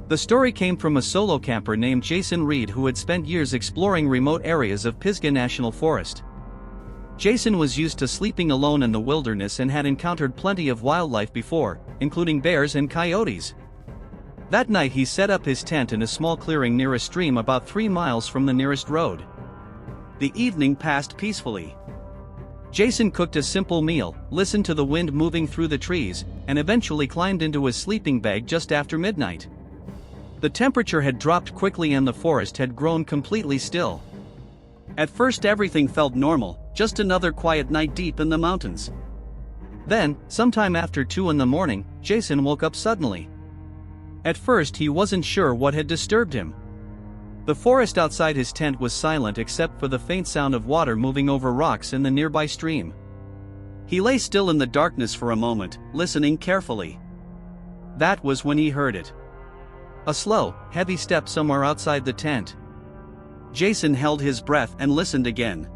The story came from a solo camper named Jason Reed who had spent years exploring remote areas of Pisgah National Forest. Jason was used to sleeping alone in the wilderness and had encountered plenty of wildlife before, including bears and coyotes. That night he set up his tent in a small clearing near a stream about 3 miles from the nearest road. The evening passed peacefully. Jason cooked a simple meal, listened to the wind moving through the trees, and eventually climbed into his sleeping bag just after midnight. The temperature had dropped quickly and the forest had grown completely still. At first everything felt normal, just another quiet night deep in the mountains. Then, sometime after 2 in the morning, Jason woke up suddenly. At first he wasn't sure what had disturbed him. The forest outside his tent was silent except for the faint sound of water moving over rocks in the nearby stream. He lay still in the darkness for a moment, listening carefully. That was when he heard it. A slow, heavy step somewhere outside the tent. Jason held his breath and listened again.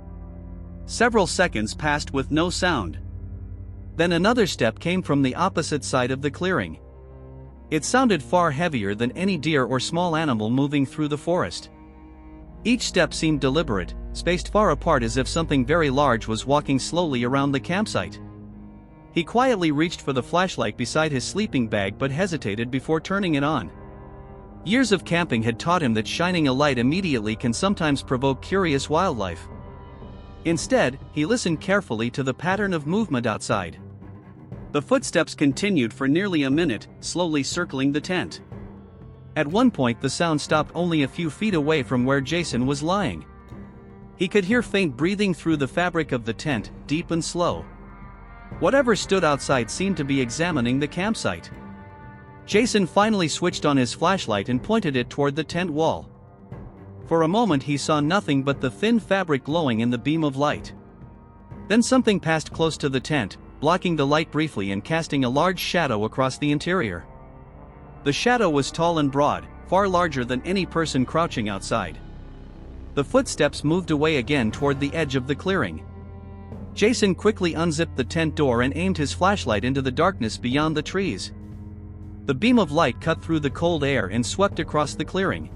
Several seconds passed with no sound. Then another step came from the opposite side of the clearing. It sounded far heavier than any deer or small animal moving through the forest. Each step seemed deliberate, spaced far apart as if something very large was walking slowly around the campsite. He quietly reached for the flashlight beside his sleeping bag but hesitated before turning it on. Years of camping had taught him that shining a light immediately can sometimes provoke curious wildlife. Instead, he listened carefully to the pattern of movement outside. The footsteps continued for nearly a minute, slowly circling the tent. At one point the sound stopped only a few feet away from where Jason was lying. He could hear faint breathing through the fabric of the tent, deep and slow. Whatever stood outside seemed to be examining the campsite. Jason finally switched on his flashlight and pointed it toward the tent wall. For a moment he saw nothing but the thin fabric glowing in the beam of light. Then something passed close to the tent, blocking the light briefly and casting a large shadow across the interior. The shadow was tall and broad, far larger than any person crouching outside. The footsteps moved away again toward the edge of the clearing. Jason quickly unzipped the tent door and aimed his flashlight into the darkness beyond the trees. The beam of light cut through the cold air and swept across the clearing.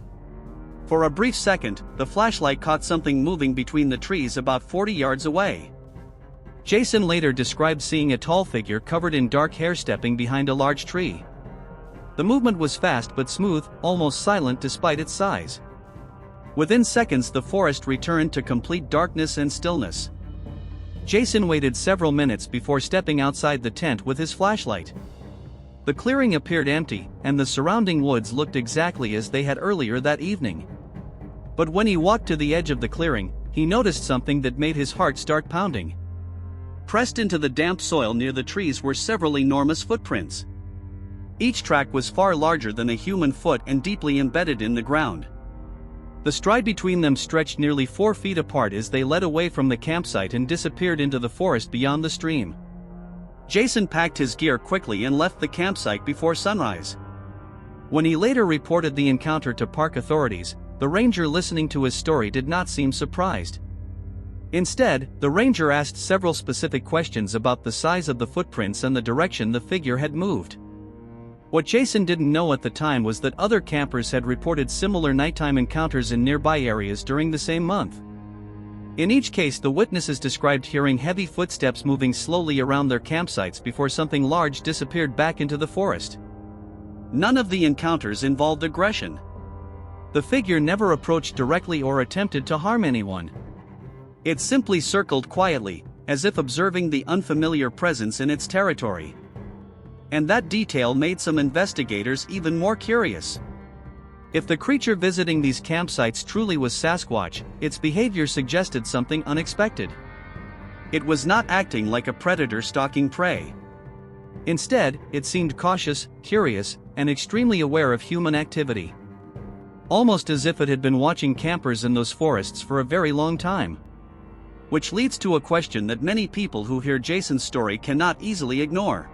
For a brief second, the flashlight caught something moving between the trees about 40 yards away. Jason later described seeing a tall figure covered in dark hair stepping behind a large tree. The movement was fast but smooth, almost silent despite its size. Within seconds the forest returned to complete darkness and stillness. Jason waited several minutes before stepping outside the tent with his flashlight. The clearing appeared empty, and the surrounding woods looked exactly as they had earlier that evening. But when he walked to the edge of the clearing, he noticed something that made his heart start pounding. Pressed into the damp soil near the trees were several enormous footprints. Each track was far larger than a human foot and deeply embedded in the ground. The stride between them stretched nearly 4 feet apart as they led away from the campsite and disappeared into the forest beyond the stream. Jason packed his gear quickly and left the campsite before sunrise. When he later reported the encounter to park authorities, the ranger listening to his story did not seem surprised. Instead, the ranger asked several specific questions about the size of the footprints and the direction the figure had moved. What Jason didn't know at the time was that other campers had reported similar nighttime encounters in nearby areas during the same month. In each case, the witnesses described hearing heavy footsteps moving slowly around their campsites before something large disappeared back into the forest. None of the encounters involved aggression. The figure never approached directly or attempted to harm anyone. It simply circled quietly, as if observing the unfamiliar presence in its territory. And that detail made some investigators even more curious. If the creature visiting these campsites truly was Sasquatch, its behavior suggested something unexpected. It was not acting like a predator stalking prey. Instead, it seemed cautious, curious, and extremely aware of human activity. Almost as if it had been watching campers in those forests for a very long time. Which leads to a question that many people who hear Jason's story cannot easily ignore.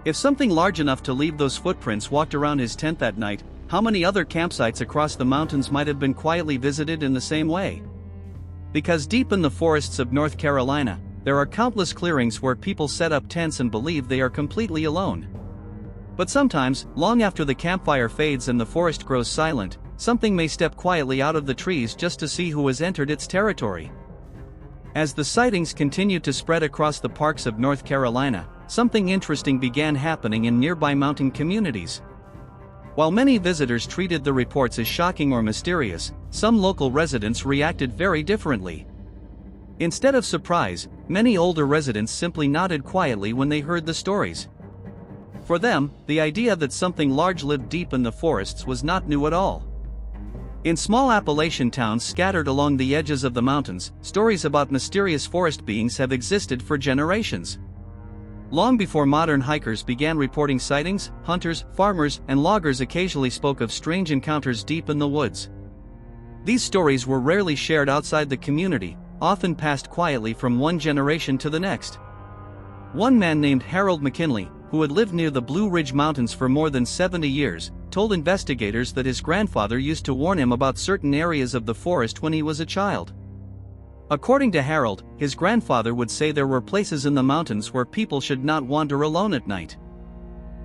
If something large enough to leave those footprints walked around his tent that night, how many other campsites across the mountains might have been quietly visited in the same way? Because deep in the forests of North Carolina, there are countless clearings where people set up tents and believe they are completely alone. But sometimes, long after the campfire fades and the forest grows silent, something may step quietly out of the trees just to see who has entered its territory. As the sightings continued to spread across the parks of North Carolina, something interesting began happening in nearby mountain communities. While many visitors treated the reports as shocking or mysterious, some local residents reacted very differently. Instead of surprise, many older residents simply nodded quietly when they heard the stories. For them, the idea that something large lived deep in the forests was not new at all. In small Appalachian towns scattered along the edges of the mountains, stories about mysterious forest beings have existed for generations. Long before modern hikers began reporting sightings, hunters, farmers, and loggers occasionally spoke of strange encounters deep in the woods. These stories were rarely shared outside the community, often passed quietly from one generation to the next. One man named Harold McKinley, who had lived near the Blue Ridge Mountains for more than 70 years, told investigators that his grandfather used to warn him about certain areas of the forest when he was a child. According to Harold, his grandfather would say there were places in the mountains where people should not wander alone at night.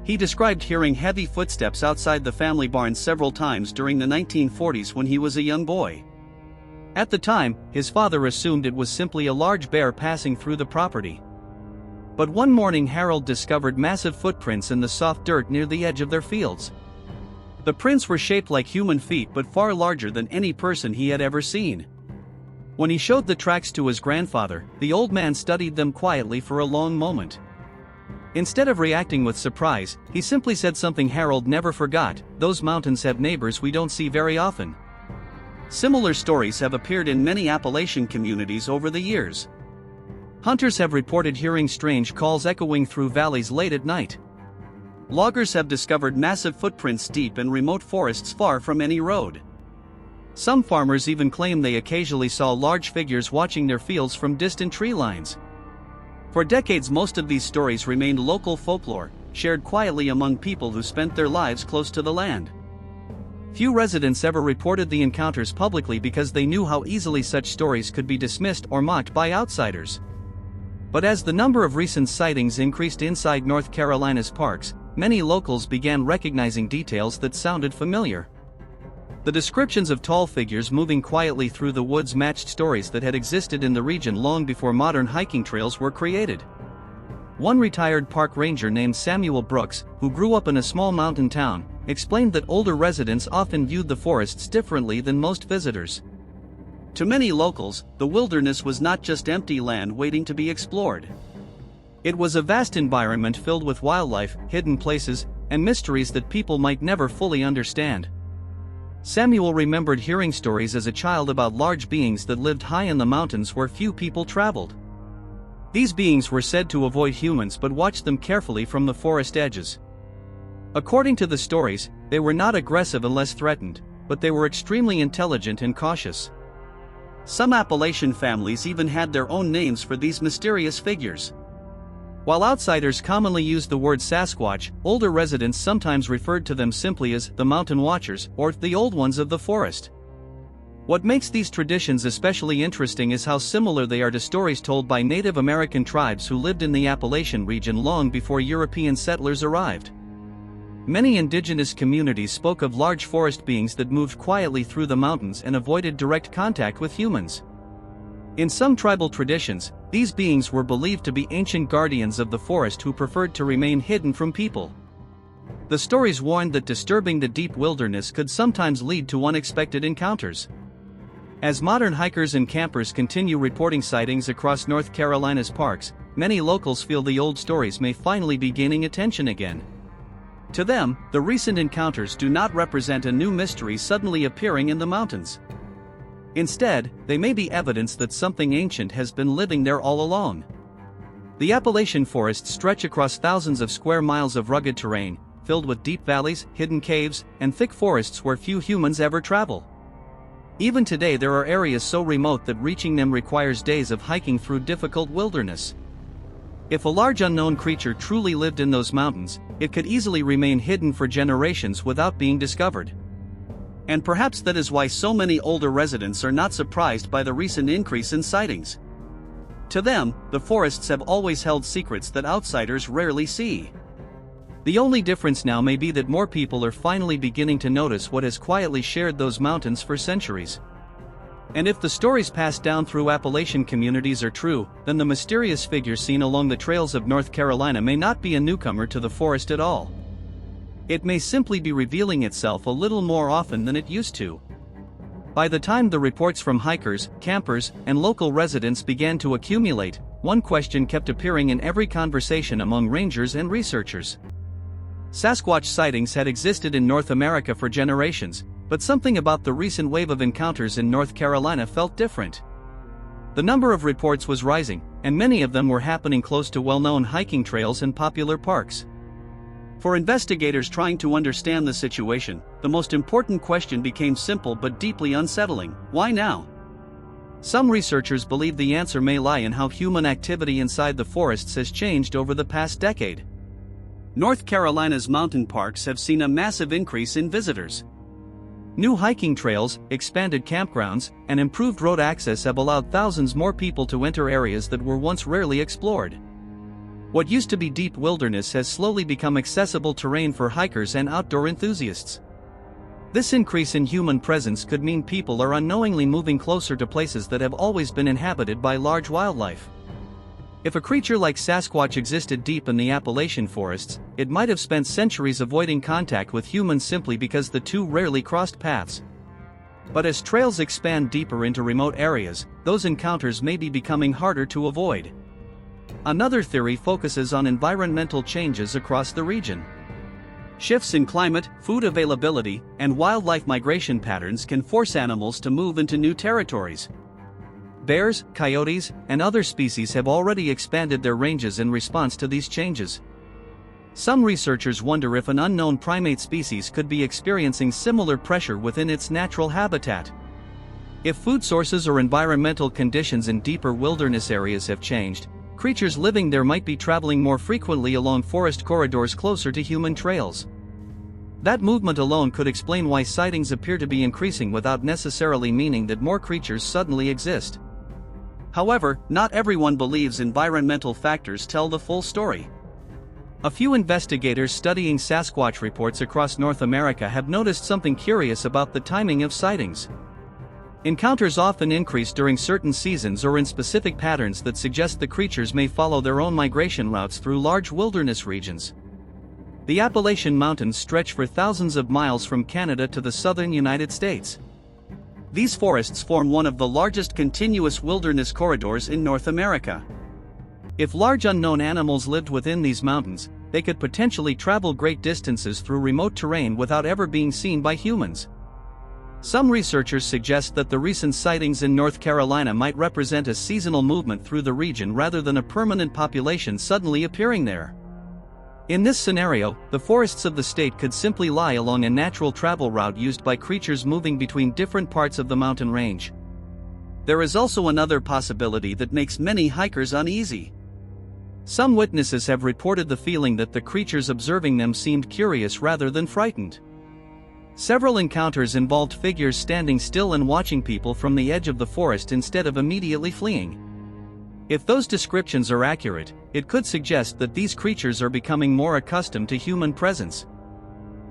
He described hearing heavy footsteps outside the family barn several times during the 1940s when he was a young boy. At the time, his father assumed it was simply a large bear passing through the property. But one morning Harold discovered massive footprints in the soft dirt near the edge of their fields. The prints were shaped like human feet but far larger than any person he had ever seen. When he showed the tracks to his grandfather, the old man studied them quietly for a long moment. Instead of reacting with surprise, he simply said something Harold never forgot: "Those mountains have neighbors we don't see very often." Similar stories have appeared in many Appalachian communities over the years. Hunters have reported hearing strange calls echoing through valleys late at night. Loggers have discovered massive footprints deep in remote forests far from any road. Some farmers even claim they occasionally saw large figures watching their fields from distant tree lines. For decades, most of these stories remained local folklore, shared quietly among people who spent their lives close to the land. Few residents ever reported the encounters publicly because they knew how easily such stories could be dismissed or mocked by outsiders. But as the number of recent sightings increased inside North Carolina's parks, many locals began recognizing details that sounded familiar. The descriptions of tall figures moving quietly through the woods matched stories that had existed in the region long before modern hiking trails were created. One retired park ranger named Samuel Brooks, who grew up in a small mountain town, explained that older residents often viewed the forests differently than most visitors. To many locals, the wilderness was not just empty land waiting to be explored. It was a vast environment filled with wildlife, hidden places, and mysteries that people might never fully understand. Samuel remembered hearing stories as a child about large beings that lived high in the mountains where few people traveled. These beings were said to avoid humans but watched them carefully from the forest edges. According to the stories, they were not aggressive unless threatened, but they were extremely intelligent and cautious. Some Appalachian families even had their own names for these mysterious figures. While outsiders commonly used the word Sasquatch, older residents sometimes referred to them simply as the Mountain Watchers or the Old Ones of the Forest. What makes these traditions especially interesting is how similar they are to stories told by Native American tribes who lived in the Appalachian region long before European settlers arrived. Many indigenous communities spoke of large forest beings that moved quietly through the mountains and avoided direct contact with humans. In some tribal traditions, these beings were believed to be ancient guardians of the forest who preferred to remain hidden from people. The stories warned that disturbing the deep wilderness could sometimes lead to unexpected encounters. As modern hikers and campers continue reporting sightings across North Carolina's parks, many locals feel the old stories may finally be gaining attention again. To them, the recent encounters do not represent a new mystery suddenly appearing in the mountains. Instead, they may be evidence that something ancient has been living there all along. The Appalachian forests stretch across thousands of square miles of rugged terrain, filled with deep valleys, hidden caves, and thick forests where few humans ever travel. Even today, there are areas so remote that reaching them requires days of hiking through difficult wilderness. If a large unknown creature truly lived in those mountains, it could easily remain hidden for generations without being discovered. And perhaps that is why so many older residents are not surprised by the recent increase in sightings. To them, the forests have always held secrets that outsiders rarely see. The only difference now may be that more people are finally beginning to notice what has quietly shared those mountains for centuries. And if the stories passed down through Appalachian communities are true, then the mysterious figure seen along the trails of North Carolina may not be a newcomer to the forest at all. It may simply be revealing itself a little more often than it used to. By the time the reports from hikers, campers, and local residents began to accumulate, one question kept appearing in every conversation among rangers and researchers. Sasquatch sightings had existed in North America for generations, but something about the recent wave of encounters in North Carolina felt different. The number of reports was rising, and many of them were happening close to well-known hiking trails and popular parks. For investigators trying to understand the situation, the most important question became simple but deeply unsettling: why now? Some researchers believe the answer may lie in how human activity inside the forests has changed over the past decade. North Carolina's mountain parks have seen a massive increase in visitors. New hiking trails, expanded campgrounds, and improved road access have allowed thousands more people to enter areas that were once rarely explored. What used to be deep wilderness has slowly become accessible terrain for hikers and outdoor enthusiasts. This increase in human presence could mean people are unknowingly moving closer to places that have always been inhabited by large wildlife. If a creature like Sasquatch existed deep in the Appalachian forests, it might have spent centuries avoiding contact with humans simply because the two rarely crossed paths. But as trails expand deeper into remote areas, those encounters may be becoming harder to avoid. Another theory focuses on environmental changes across the region. Shifts in climate, food availability, and wildlife migration patterns can force animals to move into new territories. Bears, coyotes, and other species have already expanded their ranges in response to these changes. Some researchers wonder if an unknown primate species could be experiencing similar pressure within its natural habitat. If food sources or environmental conditions in deeper wilderness areas have changed, creatures living there might be traveling more frequently along forest corridors closer to human trails. That movement alone could explain why sightings appear to be increasing without necessarily meaning that more creatures suddenly exist. However, not everyone believes environmental factors tell the full story. A few investigators studying Sasquatch reports across North America have noticed something curious about the timing of sightings. Encounters often increase during certain seasons or in specific patterns that suggest the creatures may follow their own migration routes through large wilderness regions. The Appalachian Mountains stretch for thousands of miles from Canada to the southern United States. These forests form one of the largest continuous wilderness corridors in North America. If large unknown animals lived within these mountains, they could potentially travel great distances through remote terrain without ever being seen by humans. Some researchers suggest that the recent sightings in North Carolina might represent a seasonal movement through the region rather than a permanent population suddenly appearing there. In this scenario, the forests of the state could simply lie along a natural travel route used by creatures moving between different parts of the mountain range. There is also another possibility that makes many hikers uneasy. Some witnesses have reported the feeling that the creatures observing them seemed curious rather than frightened. Several encounters involved figures standing still and watching people from the edge of the forest instead of immediately fleeing. If those descriptions are accurate, it could suggest that these creatures are becoming more accustomed to human presence.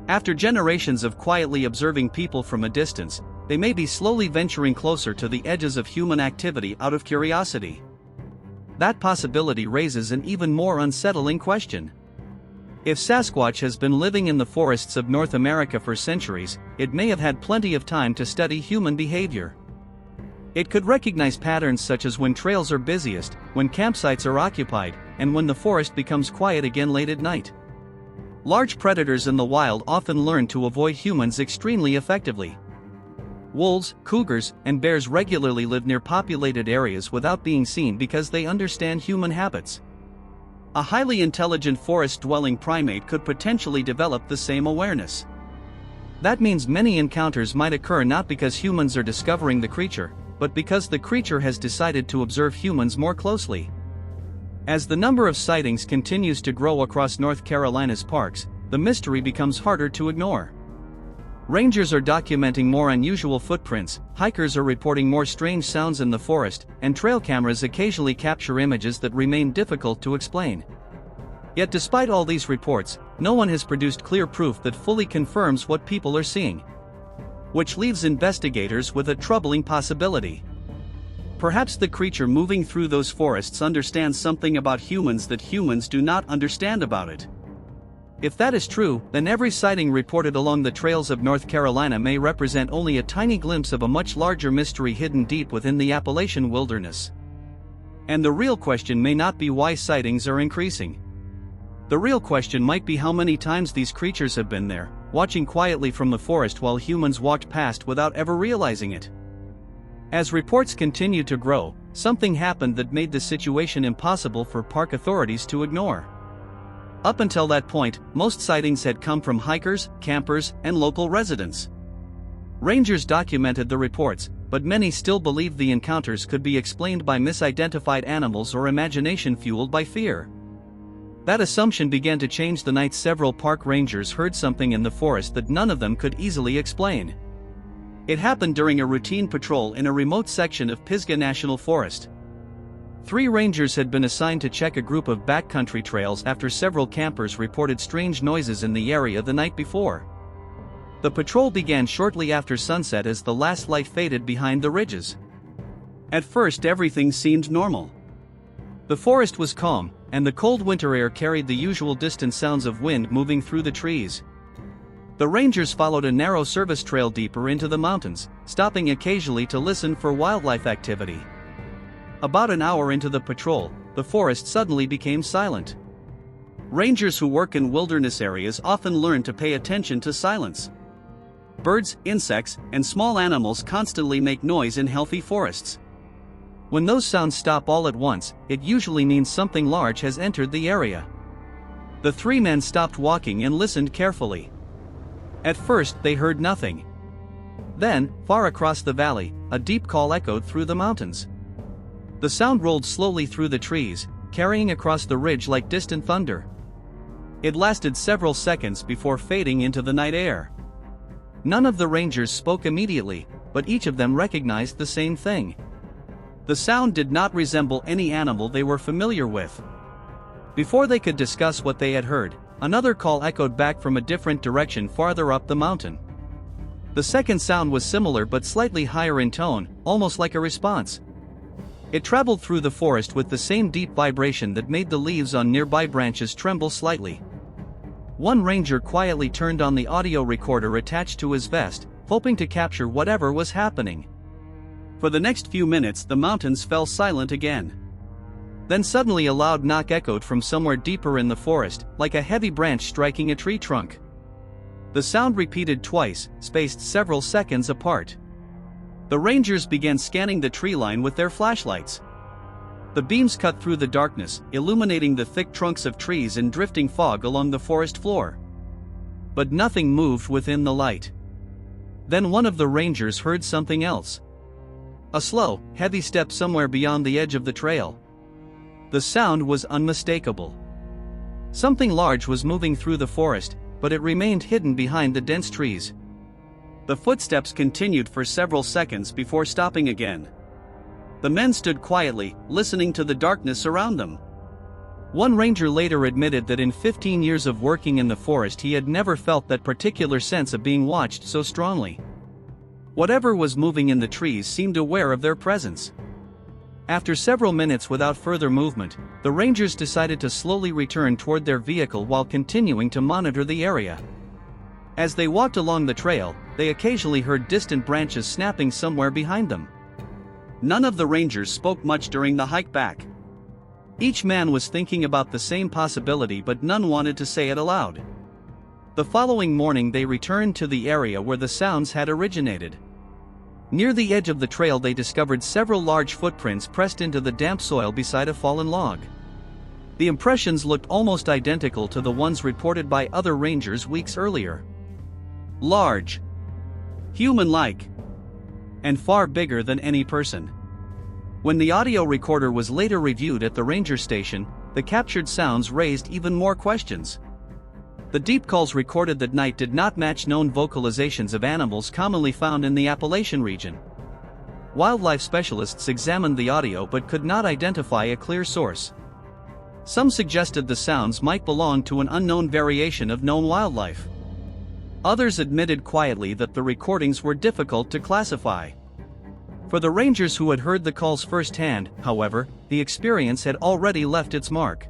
After generations of quietly observing people from a distance, they may be slowly venturing closer to the edges of human activity out of curiosity. That possibility raises an even more unsettling question. If Sasquatch has been living in the forests of North America for centuries, it may have had plenty of time to study human behavior. It could recognize patterns such as when trails are busiest, when campsites are occupied, and when the forest becomes quiet again late at night. Large predators in the wild often learn to avoid humans extremely effectively. Wolves, cougars, and bears regularly live near populated areas without being seen because they understand human habits. A highly intelligent forest-dwelling primate could potentially develop the same awareness. That means many encounters might occur not because humans are discovering the creature, but because the creature has decided to observe humans more closely. As the number of sightings continues to grow across North Carolina's parks, the mystery becomes harder to ignore. Rangers are documenting more unusual footprints, hikers are reporting more strange sounds in the forest, and trail cameras occasionally capture images that remain difficult to explain. Yet despite all these reports, no one has produced clear proof that fully confirms what people are seeing. Which leaves investigators with a troubling possibility. Perhaps the creature moving through those forests understands something about humans that humans do not understand about it. If that is true, then every sighting reported along the trails of North Carolina may represent only a tiny glimpse of a much larger mystery hidden deep within the Appalachian wilderness. And the real question may not be why sightings are increasing. The real question might be how many times these creatures have been there, watching quietly from the forest while humans walked past without ever realizing it. As reports continued to grow, something happened that made the situation impossible for park authorities to ignore. Up until that point, most sightings had come from hikers, campers, and local residents. Rangers documented the reports, but many still believed the encounters could be explained by misidentified animals or imagination fueled by fear. That assumption began to change the night several park rangers heard something in the forest that none of them could easily explain. It happened during a routine patrol in a remote section of Pisgah National Forest. 3 rangers had been assigned to check a group of backcountry trails after several campers reported strange noises in the area the night before. The patrol began shortly after sunset as the last light faded behind the ridges. At first everything seemed normal. The forest was calm, and the cold winter air carried the usual distant sounds of wind moving through the trees. The rangers followed a narrow service trail deeper into the mountains, stopping occasionally to listen for wildlife activity. About an hour into the patrol, the forest suddenly became silent. Rangers who work in wilderness areas often learn to pay attention to silence. Birds, insects, and small animals constantly make noise in healthy forests. When those sounds stop all at once, it usually means something large has entered the area. The three men stopped walking and listened carefully. At first they heard nothing. Then, far across the valley, a deep call echoed through the mountains. The sound rolled slowly through the trees, carrying across the ridge like distant thunder. It lasted several seconds before fading into the night air. None of the rangers spoke immediately, but each of them recognized the same thing. The sound did not resemble any animal they were familiar with. Before they could discuss what they had heard, another call echoed back from a different direction farther up the mountain. The second sound was similar but slightly higher in tone, almost like a response. It traveled through the forest with the same deep vibration that made the leaves on nearby branches tremble slightly. One ranger quietly turned on the audio recorder attached to his vest, hoping to capture whatever was happening. For the next few minutes the mountains fell silent again. Then suddenly a loud knock echoed from somewhere deeper in the forest, like a heavy branch striking a tree trunk. The sound repeated twice, spaced several seconds apart. The rangers began scanning the tree line with their flashlights. The beams cut through the darkness, illuminating the thick trunks of trees and drifting fog along the forest floor. But nothing moved within the light. Then one of the rangers heard something else. A slow, heavy step somewhere beyond the edge of the trail. The sound was unmistakable. Something large was moving through the forest, but it remained hidden behind the dense trees. The footsteps continued for several seconds before stopping again. The men stood quietly, listening to the darkness around them. One ranger later admitted that in 15 years of working in the forest he had never felt that particular sense of being watched so strongly. Whatever was moving in the trees seemed aware of their presence. After several minutes without further movement, the rangers decided to slowly return toward their vehicle while continuing to monitor the area. As they walked along the trail, they occasionally heard distant branches snapping somewhere behind them. None of the rangers spoke much during the hike back. Each man was thinking about the same possibility, but none wanted to say it aloud. The following morning they returned to the area where the sounds had originated. Near the edge of the trail they discovered several large footprints pressed into the damp soil beside a fallen log. The impressions looked almost identical to the ones reported by other rangers weeks earlier. Large, human-like, and far bigger than any person. When the audio recorder was later reviewed at the ranger station, the captured sounds raised even more questions. The deep calls recorded that night did not match known vocalizations of animals commonly found in the Appalachian region. Wildlife specialists examined the audio but could not identify a clear source. Some suggested the sounds might belong to an unknown variation of known wildlife. Others admitted quietly that the recordings were difficult to classify. For the rangers who had heard the calls firsthand, however, the experience had already left its mark.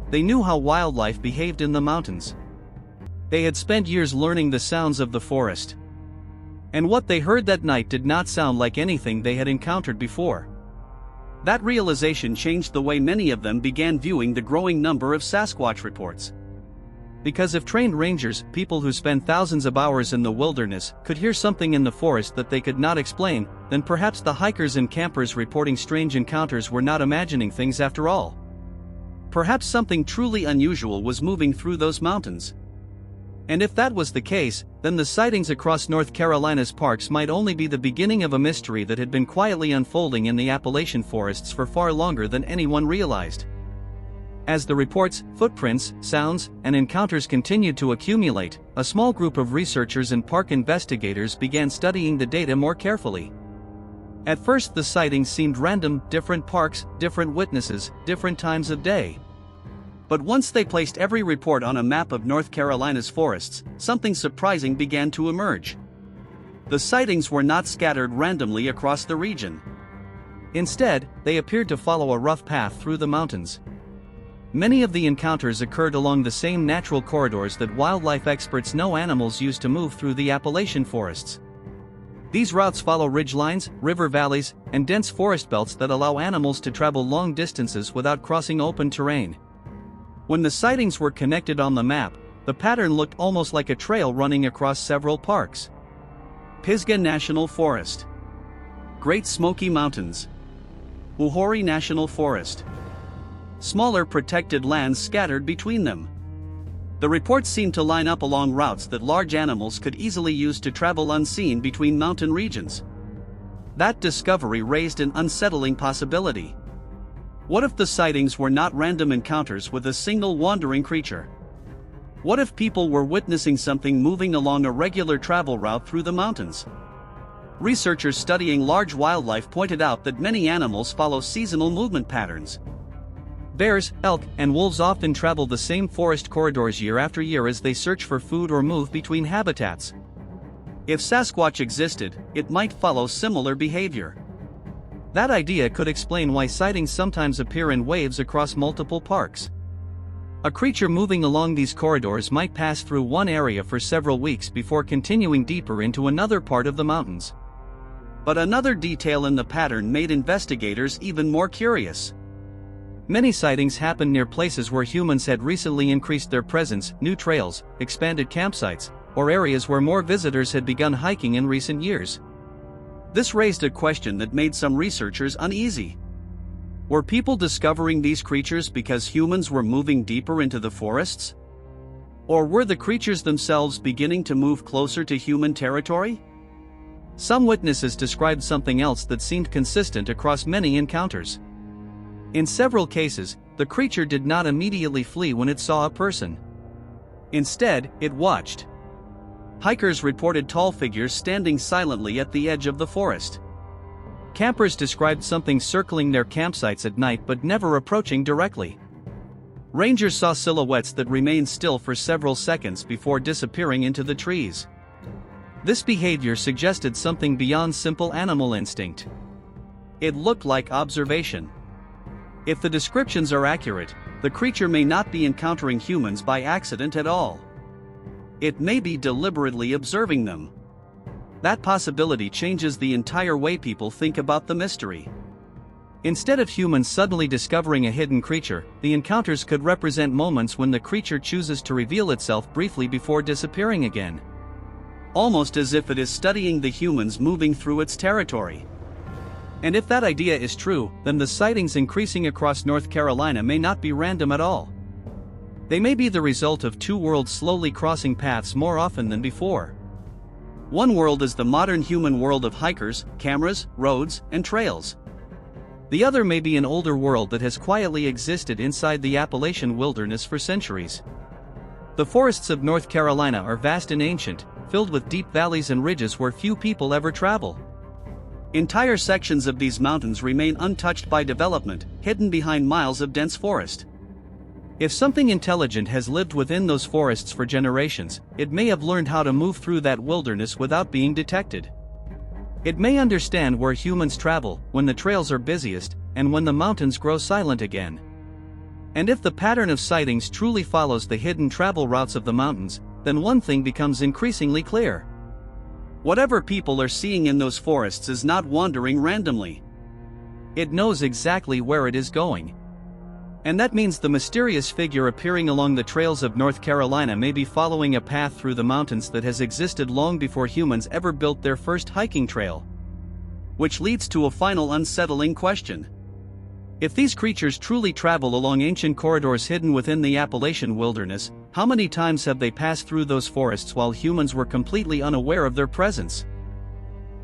They knew how wildlife behaved in the mountains. They had spent years learning the sounds of the forest. And what they heard that night did not sound like anything they had encountered before. That realization changed the way many of them began viewing the growing number of Sasquatch reports. Because if trained rangers, people who spend thousands of hours in the wilderness, could hear something in the forest that they could not explain, then perhaps the hikers and campers reporting strange encounters were not imagining things after all. Perhaps something truly unusual was moving through those mountains. And if that was the case, then the sightings across North Carolina's parks might only be the beginning of a mystery that had been quietly unfolding in the Appalachian forests for far longer than anyone realized. As the reports, footprints, sounds, and encounters continued to accumulate, a small group of researchers and park investigators began studying the data more carefully. At first the sightings seemed random, different parks, different witnesses, different times of day. But once they placed every report on a map of North Carolina's forests, something surprising began to emerge. The sightings were not scattered randomly across the region. Instead, they appeared to follow a rough path through the mountains. Many of the encounters occurred along the same natural corridors that wildlife experts know animals use to move through the Appalachian forests. These routes follow ridgelines, river valleys, and dense forest belts that allow animals to travel long distances without crossing open terrain. When the sightings were connected on the map, the pattern looked almost like a trail running across several parks. Pisgah National Forest, Great Smoky Mountains, Uhori National Forest. Smaller protected lands scattered between them. The reports seem to line up along routes that large animals could easily use to travel unseen between mountain regions. That discovery raised an unsettling possibility. What if the sightings were not random encounters with a single wandering creature? What if people were witnessing something moving along a regular travel route through the mountains? Researchers studying large wildlife pointed out that many animals follow seasonal movement patterns. Bears, elk, and wolves often travel the same forest corridors year after year as they search for food or move between habitats. If Sasquatch existed, it might follow similar behavior. That idea could explain why sightings sometimes appear in waves across multiple parks. A creature moving along these corridors might pass through one area for several weeks before continuing deeper into another part of the mountains. But another detail in the pattern made investigators even more curious. Many sightings happen near places where humans had recently increased their presence, new trails, expanded campsites, or areas where more visitors had begun hiking in recent years. This raised a question that made some researchers uneasy. Were people discovering these creatures because humans were moving deeper into the forests? Or were the creatures themselves beginning to move closer to human territory? Some witnesses described something else that seemed consistent across many encounters. In several cases, the creature did not immediately flee when it saw a person. Instead, it watched. Hikers reported tall figures standing silently at the edge of the forest. Campers described something circling their campsites at night but never approaching directly. Rangers saw silhouettes that remained still for several seconds before disappearing into the trees. This behavior suggested something beyond simple animal instinct. It looked like observation. If the descriptions are accurate, the creature may not be encountering humans by accident at all. It may be deliberately observing them. That possibility changes the entire way people think about the mystery. Instead of humans suddenly discovering a hidden creature, the encounters could represent moments when the creature chooses to reveal itself briefly before disappearing again. Almost as if it is studying the humans moving through its territory. And if that idea is true, then the sightings increasing across North Carolina may not be random at all. They may be the result of two worlds slowly crossing paths more often than before. One world is the modern human world of hikers, cameras, roads, and trails. The other may be an older world that has quietly existed inside the Appalachian wilderness for centuries. The forests of North Carolina are vast and ancient, filled with deep valleys and ridges where few people ever travel. Entire sections of these mountains remain untouched by development, hidden behind miles of dense forest. If something intelligent has lived within those forests for generations, it may have learned how to move through that wilderness without being detected. It may understand where humans travel, when the trails are busiest, and when the mountains grow silent again. And if the pattern of sightings truly follows the hidden travel routes of the mountains, then one thing becomes increasingly clear. Whatever people are seeing in those forests is not wandering randomly. It knows exactly where it is going. And that means the mysterious figure appearing along the trails of North Carolina may be following a path through the mountains that has existed long before humans ever built their first hiking trail. Which leads to a final unsettling question. If these creatures truly travel along ancient corridors hidden within the Appalachian wilderness, how many times have they passed through those forests while humans were completely unaware of their presence?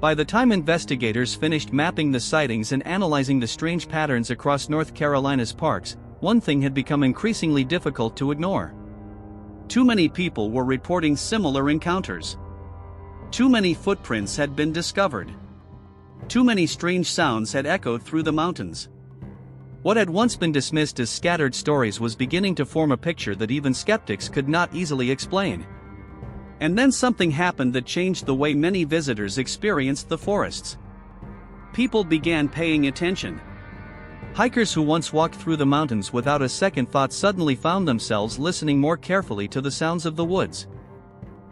By the time investigators finished mapping the sightings and analyzing the strange patterns across North Carolina's parks, one thing had become increasingly difficult to ignore. Too many people were reporting similar encounters. Too many footprints had been discovered. Too many strange sounds had echoed through the mountains. What had once been dismissed as scattered stories was beginning to form a picture that even skeptics could not easily explain. And then something happened that changed the way many visitors experienced the forests. People began paying attention. Hikers who once walked through the mountains without a second thought suddenly found themselves listening more carefully to the sounds of the woods.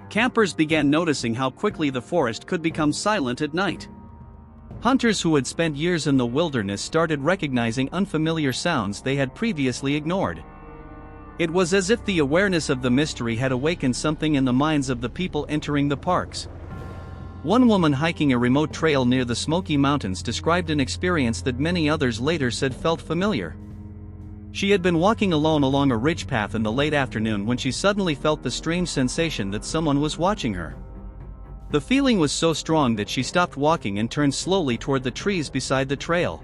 Campers began noticing how quickly the forest could become silent at night. Hunters who had spent years in the wilderness started recognizing unfamiliar sounds they had previously ignored. It was as if the awareness of the mystery had awakened something in the minds of the people entering the parks. One woman hiking a remote trail near the Smoky Mountains described an experience that many others later said felt familiar. She had been walking alone along a ridge path in the late afternoon when she suddenly felt the strange sensation that someone was watching her. The feeling was so strong that she stopped walking and turned slowly toward the trees beside the trail.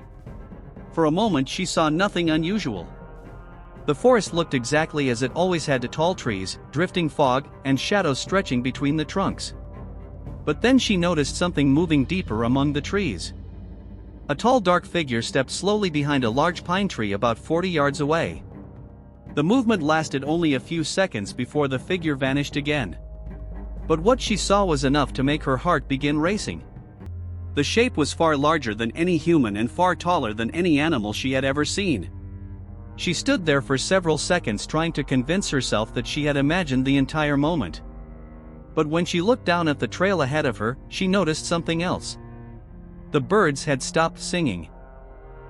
For a moment she saw nothing unusual. The forest looked exactly as it always had, to tall trees, drifting fog, and shadows stretching between the trunks. But then she noticed something moving deeper among the trees. A tall dark figure stepped slowly behind a large pine tree about 40 yards away. The movement lasted only a few seconds before the figure vanished again. But what she saw was enough to make her heart begin racing. The shape was far larger than any human and far taller than any animal she had ever seen. She stood there for several seconds trying to convince herself that she had imagined the entire moment. But when she looked down at the trail ahead of her, she noticed something else. The birds had stopped singing.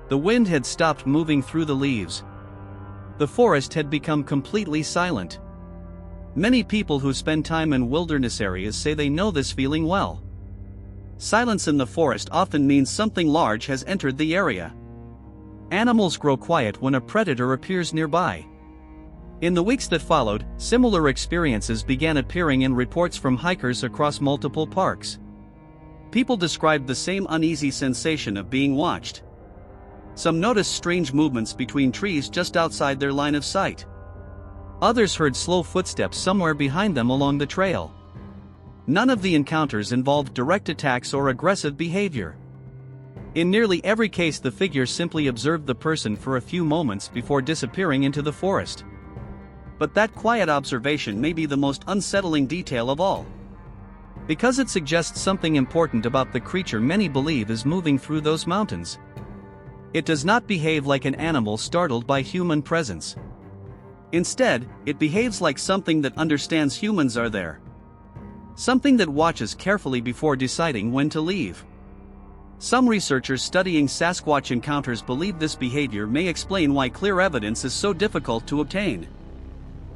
The wind had stopped moving through the leaves. The forest had become completely silent. Many people who spend time in wilderness areas say they know this feeling well. Silence in the forest often means something large has entered the area. Animals grow quiet when a predator appears nearby. In the weeks that followed, similar experiences began appearing in reports from hikers across multiple parks. People described the same uneasy sensation of being watched. Some noticed strange movements between trees just outside their line of sight. Others heard slow footsteps somewhere behind them along the trail. None of the encounters involved direct attacks or aggressive behavior. In nearly every case, the figure simply observed the person for a few moments before disappearing into the forest. But that quiet observation may be the most unsettling detail of all. Because it suggests something important about the creature many believe is moving through those mountains. It does not behave like an animal startled by human presence. Instead, it behaves like something that understands humans are there. Something that watches carefully before deciding when to leave. Some researchers studying Sasquatch encounters believe this behavior may explain why clear evidence is so difficult to obtain.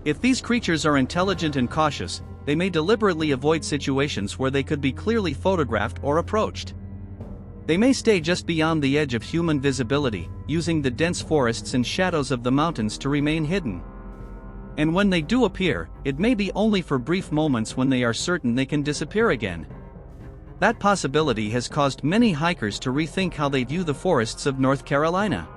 If these creatures are intelligent and cautious, they may deliberately avoid situations where they could be clearly photographed or approached. They may stay just beyond the edge of human visibility, using the dense forests and shadows of the mountains to remain hidden. And when they do appear, it may be only for brief moments when they are certain they can disappear again. That possibility has caused many hikers to rethink how they view the forests of North Carolina.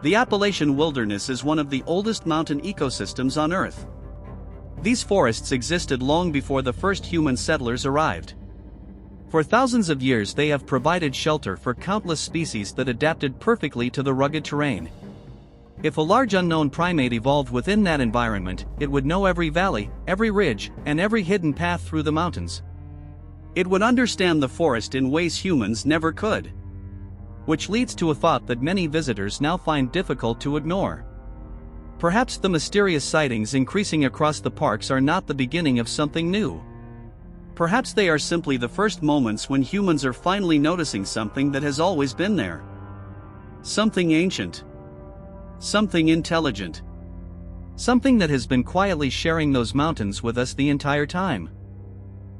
The Appalachian wilderness is one of the oldest mountain ecosystems on Earth. These forests existed long before the first human settlers arrived. For thousands of years they have provided shelter for countless species that adapted perfectly to the rugged terrain. If a large unknown primate evolved within that environment, it would know every valley, every ridge, and every hidden path through the mountains. It would understand the forest in ways humans never could. Which leads to a thought that many visitors now find difficult to ignore. Perhaps the mysterious sightings increasing across the parks are not the beginning of something new. Perhaps they are simply the first moments when humans are finally noticing something that has always been there. Something ancient. Something intelligent. Something that has been quietly sharing those mountains with us the entire time.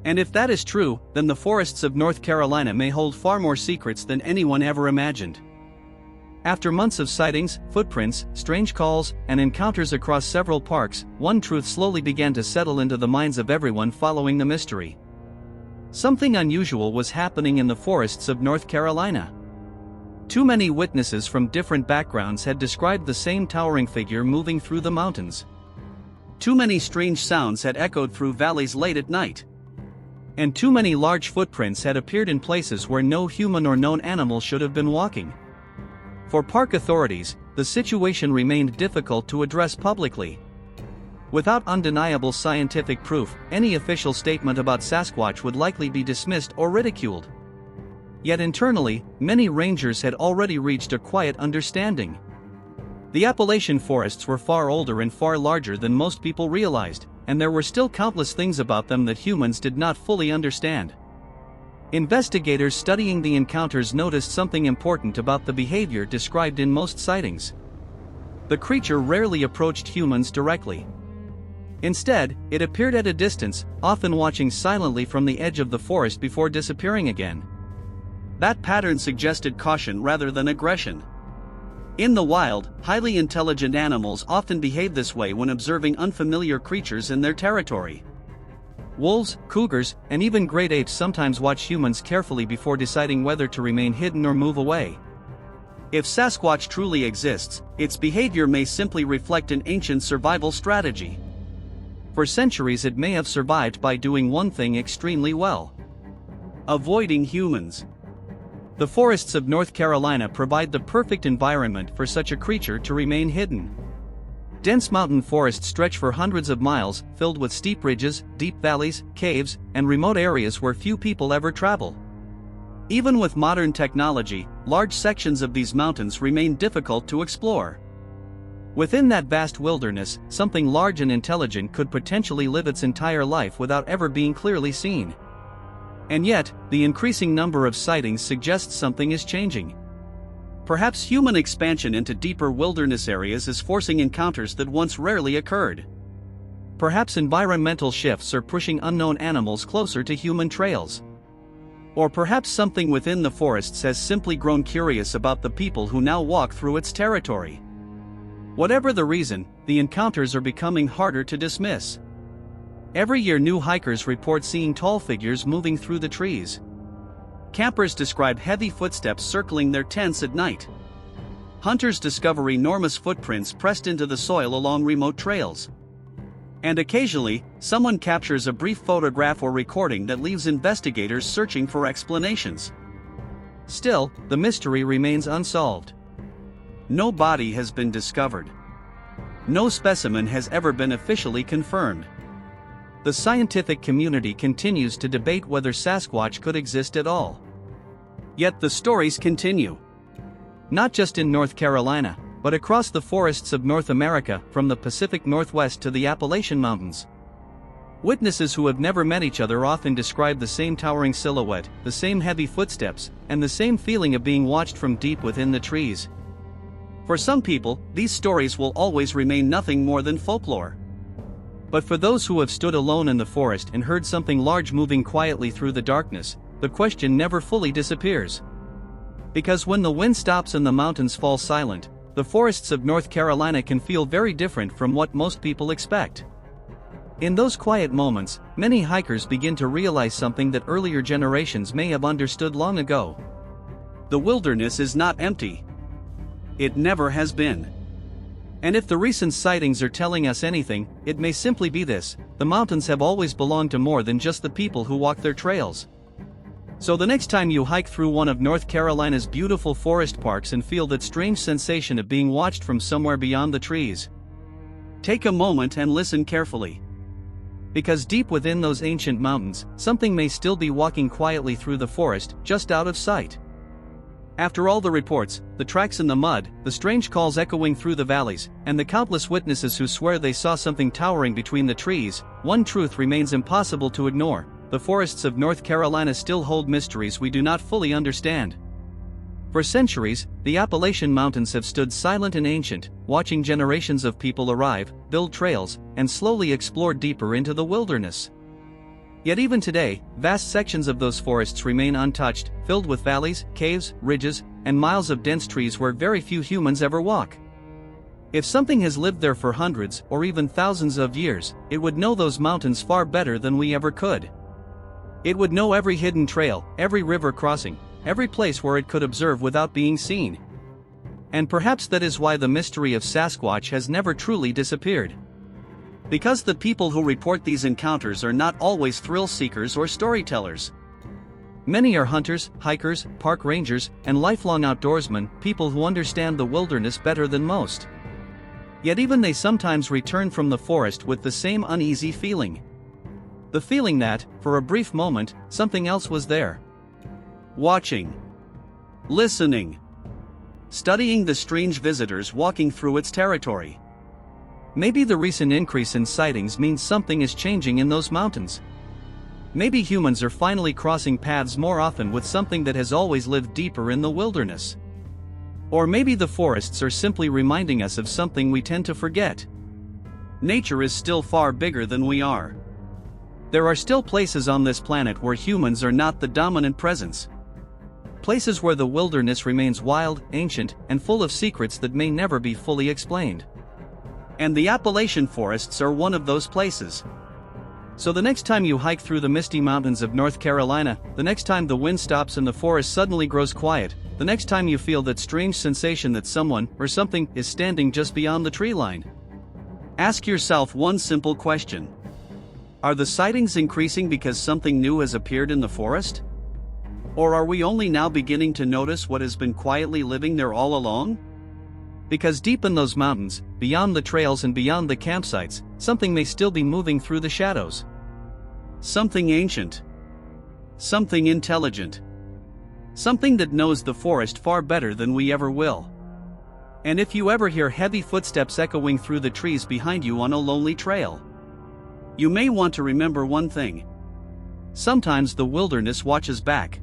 And if that is true, then the forests of North Carolina may hold far more secrets than anyone ever imagined. After months of sightings, footprints, strange calls, and encounters across several parks, one truth slowly began to settle into the minds of everyone following the mystery. Something unusual was happening in the forests of North Carolina. Too many witnesses from different backgrounds had described the same towering figure moving through the mountains. Too many strange sounds had echoed through valleys late at night. And too many large footprints had appeared in places where no human or known animal should have been walking. For park authorities, the situation remained difficult to address publicly. Without undeniable scientific proof, any official statement about Sasquatch would likely be dismissed or ridiculed. Yet internally, many rangers had already reached a quiet understanding. The Appalachian forests were far older and far larger than most people realized, and there were still countless things about them that humans did not fully understand. Investigators studying the encounters noticed something important about the behavior described in most sightings. The creature rarely approached humans directly. Instead, it appeared at a distance, often watching silently from the edge of the forest before disappearing again. That pattern suggested caution rather than aggression. In the wild, highly intelligent animals often behave this way when observing unfamiliar creatures in their territory. Wolves, cougars, and even great apes sometimes watch humans carefully before deciding whether to remain hidden or move away. If Sasquatch truly exists, its behavior may simply reflect an ancient survival strategy. For centuries it may have survived by doing one thing extremely well: avoiding humans. The forests of North Carolina provide the perfect environment for such a creature to remain hidden. Dense mountain forests stretch for hundreds of miles, filled with steep ridges, deep valleys, caves, and remote areas where few people ever travel. Even with modern technology, large sections of these mountains remain difficult to explore. Within that vast wilderness, something large and intelligent could potentially live its entire life without ever being clearly seen. And yet, the increasing number of sightings suggests something is changing. Perhaps human expansion into deeper wilderness areas is forcing encounters that once rarely occurred. Perhaps environmental shifts are pushing unknown animals closer to human trails. Or perhaps something within the forests has simply grown curious about the people who now walk through its territory. Whatever the reason, the encounters are becoming harder to dismiss. Every year new hikers report seeing tall figures moving through the trees. Campers describe heavy footsteps circling their tents at night. Hunters discover enormous footprints pressed into the soil along remote trails. And occasionally, someone captures a brief photograph or recording that leaves investigators searching for explanations. Still, the mystery remains unsolved. No body has been discovered. No specimen has ever been officially confirmed. The scientific community continues to debate whether Sasquatch could exist at all. Yet the stories continue. Not just in North Carolina, but across the forests of North America, from the Pacific Northwest to the Appalachian Mountains. Witnesses who have never met each other often describe the same towering silhouette, the same heavy footsteps, and the same feeling of being watched from deep within the trees. For some people, these stories will always remain nothing more than folklore. But for those who have stood alone in the forest and heard something large moving quietly through the darkness, the question never fully disappears. Because when the wind stops and the mountains fall silent, the forests of North Carolina can feel very different from what most people expect. In those quiet moments, many hikers begin to realize something that earlier generations may have understood long ago. The wilderness is not empty. It never has been. And if the recent sightings are telling us anything, it may simply be this: the mountains have always belonged to more than just the people who walk their trails. So the next time you hike through one of North Carolina's beautiful forest parks and feel that strange sensation of being watched from somewhere beyond the trees, take a moment and listen carefully. Because deep within those ancient mountains, something may still be walking quietly through the forest, just out of sight. After all the reports, the tracks in the mud, the strange calls echoing through the valleys, and the countless witnesses who swear they saw something towering between the trees, one truth remains impossible to ignore: the forests of North Carolina still hold mysteries we do not fully understand. For centuries, the Appalachian Mountains have stood silent and ancient, watching generations of people arrive, build trails, and slowly explore deeper into the wilderness. Yet even today, vast sections of those forests remain untouched, filled with valleys, caves, ridges, and miles of dense trees where very few humans ever walk. If something has lived there for hundreds or even thousands of years, it would know those mountains far better than we ever could. It would know every hidden trail, every river crossing, every place where it could observe without being seen. And perhaps that is why the mystery of Sasquatch has never truly disappeared. Because the people who report these encounters are not always thrill seekers or storytellers. Many are hunters, hikers, park rangers, and lifelong outdoorsmen, people who understand the wilderness better than most. Yet even they sometimes return from the forest with the same uneasy feeling. The feeling that, for a brief moment, something else was there. watching, listening, studying the strange visitors walking through its territory. Maybe the recent increase in sightings means something is changing in those mountains. Maybe humans are finally crossing paths more often with something that has always lived deeper in the wilderness. Or maybe the forests are simply reminding us of something we tend to forget. Nature is still far bigger than we are. There are still places on this planet where humans are not the dominant presence. Places where the wilderness remains wild, ancient, and full of secrets that may never be fully explained. And the Appalachian forests are one of those places. So the next time you hike through the misty mountains of North Carolina, the next time the wind stops and the forest suddenly grows quiet, the next time you feel that strange sensation that someone or something is standing just beyond the tree line, ask yourself one simple question. Are the sightings increasing because something new has appeared in the forest? Or are we only now beginning to notice what has been quietly living there all along? Because deep in those mountains, beyond the trails and beyond the campsites, something may still be moving through the shadows. Something ancient. Something intelligent. Something that knows the forest far better than we ever will. And if you ever hear heavy footsteps echoing through the trees behind you on a lonely trail, you may want to remember one thing. Sometimes the wilderness watches back.